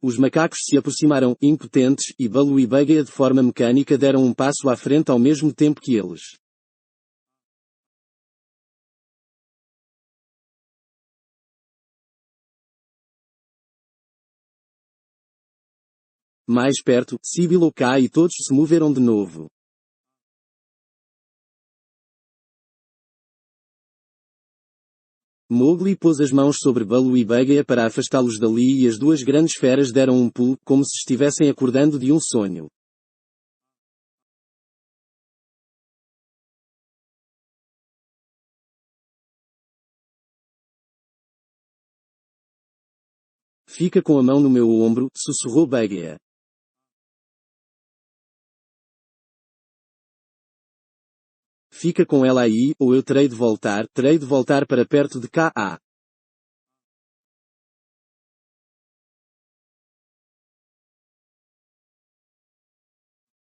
Os macacos se aproximaram, impotentes, e Baloo e Buggy de forma mecânica deram um passo à frente ao mesmo tempo que eles. Mais perto, sibilou cá e todos se moveram de novo. Mowgli pôs as mãos sobre Baloo e Buggy para afastá-los dali e as duas grandes feras deram um pulo, como se estivessem acordando de um sonho. Fica com a mão no meu ombro, sussurrou Buggy. Fica com ela aí, ou eu terei de voltar para perto de cá.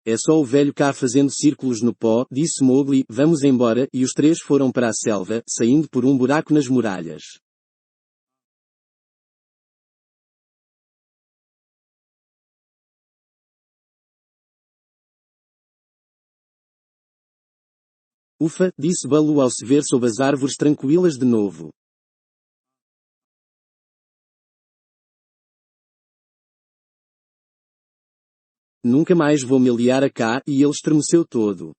É só o velho cá fazendo círculos no pó, disse Mowgli, vamos embora, e os três foram para a selva, saindo por um buraco nas muralhas. Ufa, disse Baloo ao se ver sob as árvores tranquilas de novo. Nunca mais vou me aliar a cá, e ele estremeceu todo.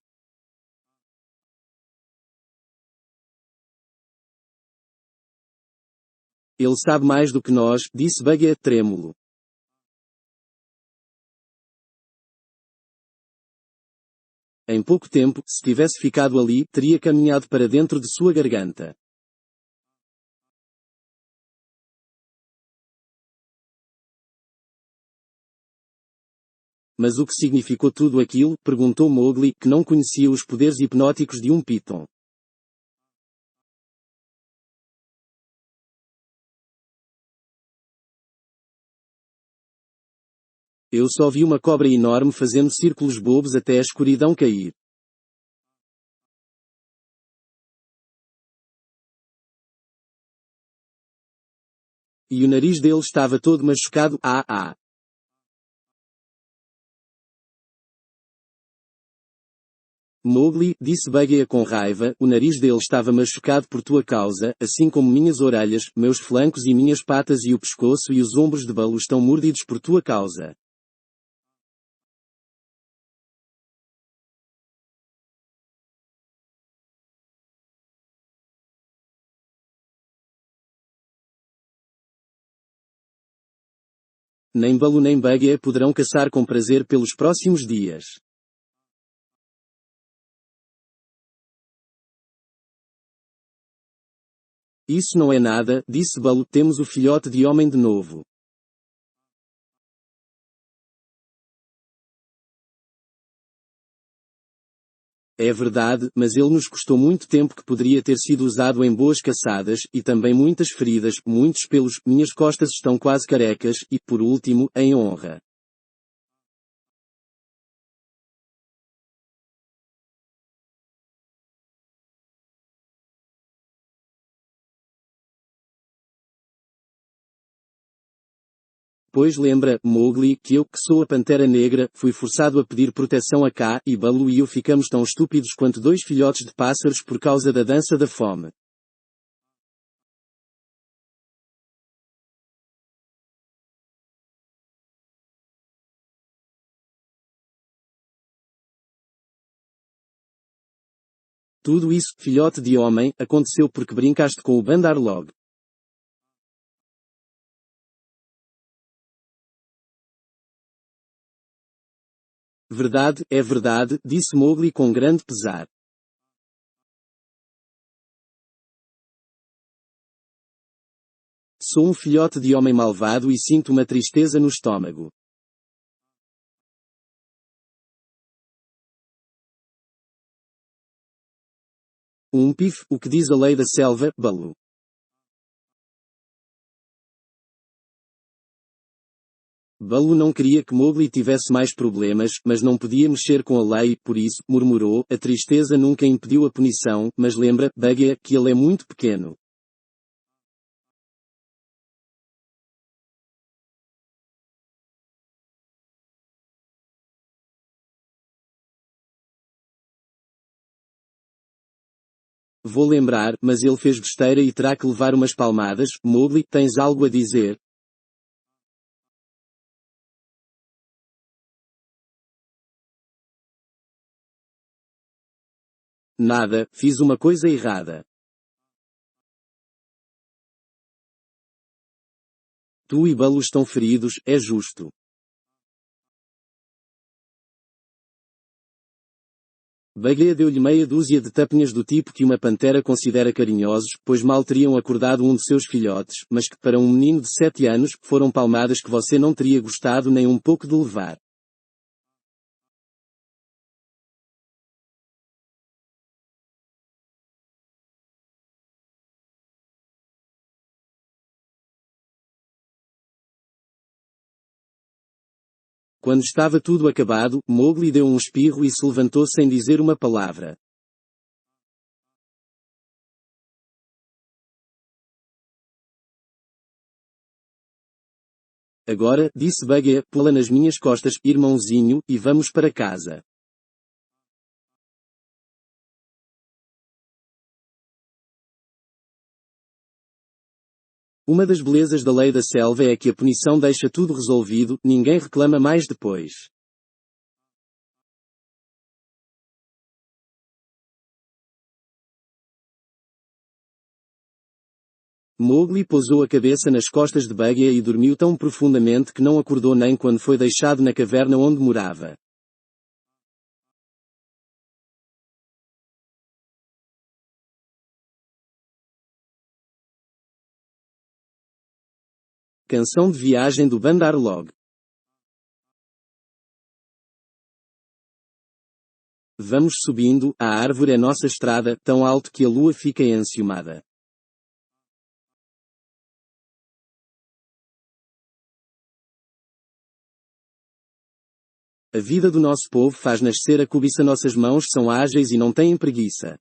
Ele sabe mais do que nós, disse Buggy, trêmulo. Em pouco tempo, se tivesse ficado ali, teria caminhado para dentro de sua garganta. Mas o que significou tudo aquilo? Perguntou Mowgli, que não conhecia os poderes hipnóticos de um Python. Eu só vi uma cobra enorme fazendo círculos bobos até a escuridão cair. E o nariz dele estava todo machucado. Mowgli, disse Bagheera com raiva, o nariz dele estava machucado por tua causa, assim como minhas orelhas, meus flancos e minhas patas e o pescoço e os ombros de Baloo estão mordidos por tua causa. Nem Baloo nem Bagheera poderão caçar com prazer pelos próximos dias. Isso não é nada, disse Baloo, temos o filhote de homem de novo. É verdade, mas ele nos custou muito tempo que poderia ter sido usado em boas caçadas, e também muitas feridas, muitos pelos, minhas costas estão quase carecas, e, por último, em honra. Pois lembra, Mowgli, que eu, que sou a Pantera Negra, fui forçado a pedir proteção a Kaa, e Baloo e eu ficamos tão estúpidos quanto dois filhotes de pássaros por causa da dança da fome. Tudo isso, filhote de homem, aconteceu porque brincaste com o Bandar Log. Verdade, é verdade, disse Mowgli com grande pesar. Sou um filhote de homem malvado e sinto uma tristeza no estômago. Um pif, o que diz a lei da selva, Baloo. Baloo não queria que Mowgli tivesse mais problemas, mas não podia mexer com a lei, por isso, murmurou, a tristeza nunca impediu a punição, mas lembra, Bagheera, que ele é muito pequeno. Vou lembrar, mas ele fez besteira e terá que levar umas palmadas. Mowgli, tens algo a dizer? Nada, fiz uma coisa errada. Tu e Baloo estão feridos, é justo. Bagheera deu-lhe meia dúzia de tapinhas do tipo que uma pantera considera carinhosos, pois mal teriam acordado um de seus filhotes, mas que, para um menino de 7 anos, foram palmadas que você não teria gostado nem um pouco de levar. Quando estava tudo acabado, Mowgli deu um espirro e se levantou sem dizer uma palavra. Agora, disse Bagheera, pula nas minhas costas, irmãozinho, e vamos para casa. Uma das belezas da lei da selva é que a punição deixa tudo resolvido, ninguém reclama mais depois. Mowgli pousou a cabeça nas costas de Bagheera e dormiu tão profundamente que não acordou nem quando foi deixado na caverna onde morava. Canção de viagem do Bandar Log. Vamos subindo, a árvore é nossa estrada, tão alto que a lua fica enciumada. A vida do nosso povo faz nascer a cobiça, nossas mãos são ágeis e não têm preguiça.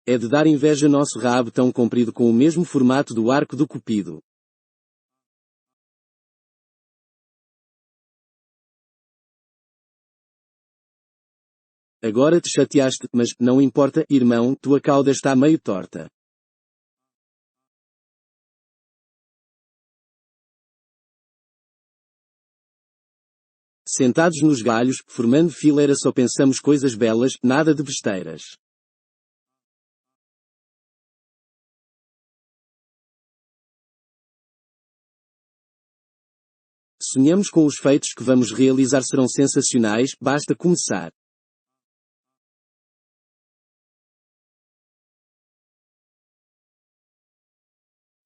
É de dar inveja nosso rabo tão comprido com o mesmo formato do arco do cupido. Agora te chateaste, mas, não importa, irmão, tua cauda está meio torta. Sentados nos galhos, formando fileira, só pensamos coisas belas, nada de besteiras. Sonhamos com os feitos que vamos realizar, serão sensacionais, basta começar.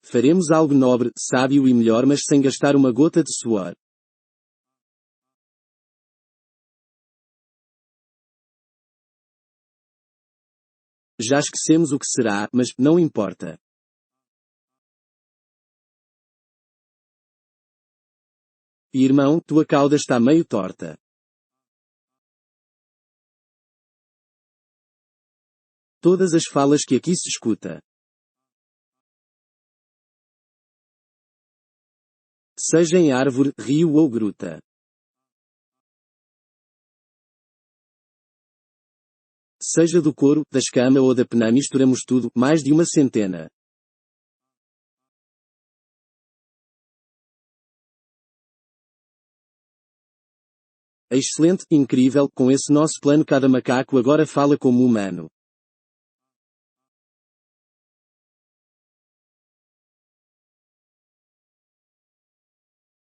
Faremos algo nobre, sábio e melhor, mas sem gastar uma gota de suor. Já esquecemos o que será, mas, não importa. Irmão, tua cauda está meio torta. Todas as falas que aqui se escuta. Seja em árvore, rio ou gruta. Seja do couro, da escama ou da pena, misturamos tudo, mais de uma centena. Excelente, incrível, com esse nosso plano cada macaco agora fala como humano.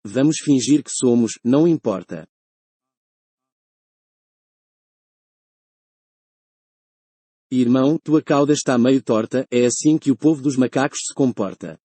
Vamos fingir que somos, não importa. Irmão, tua cauda está meio torta, é assim que o povo dos macacos se comporta.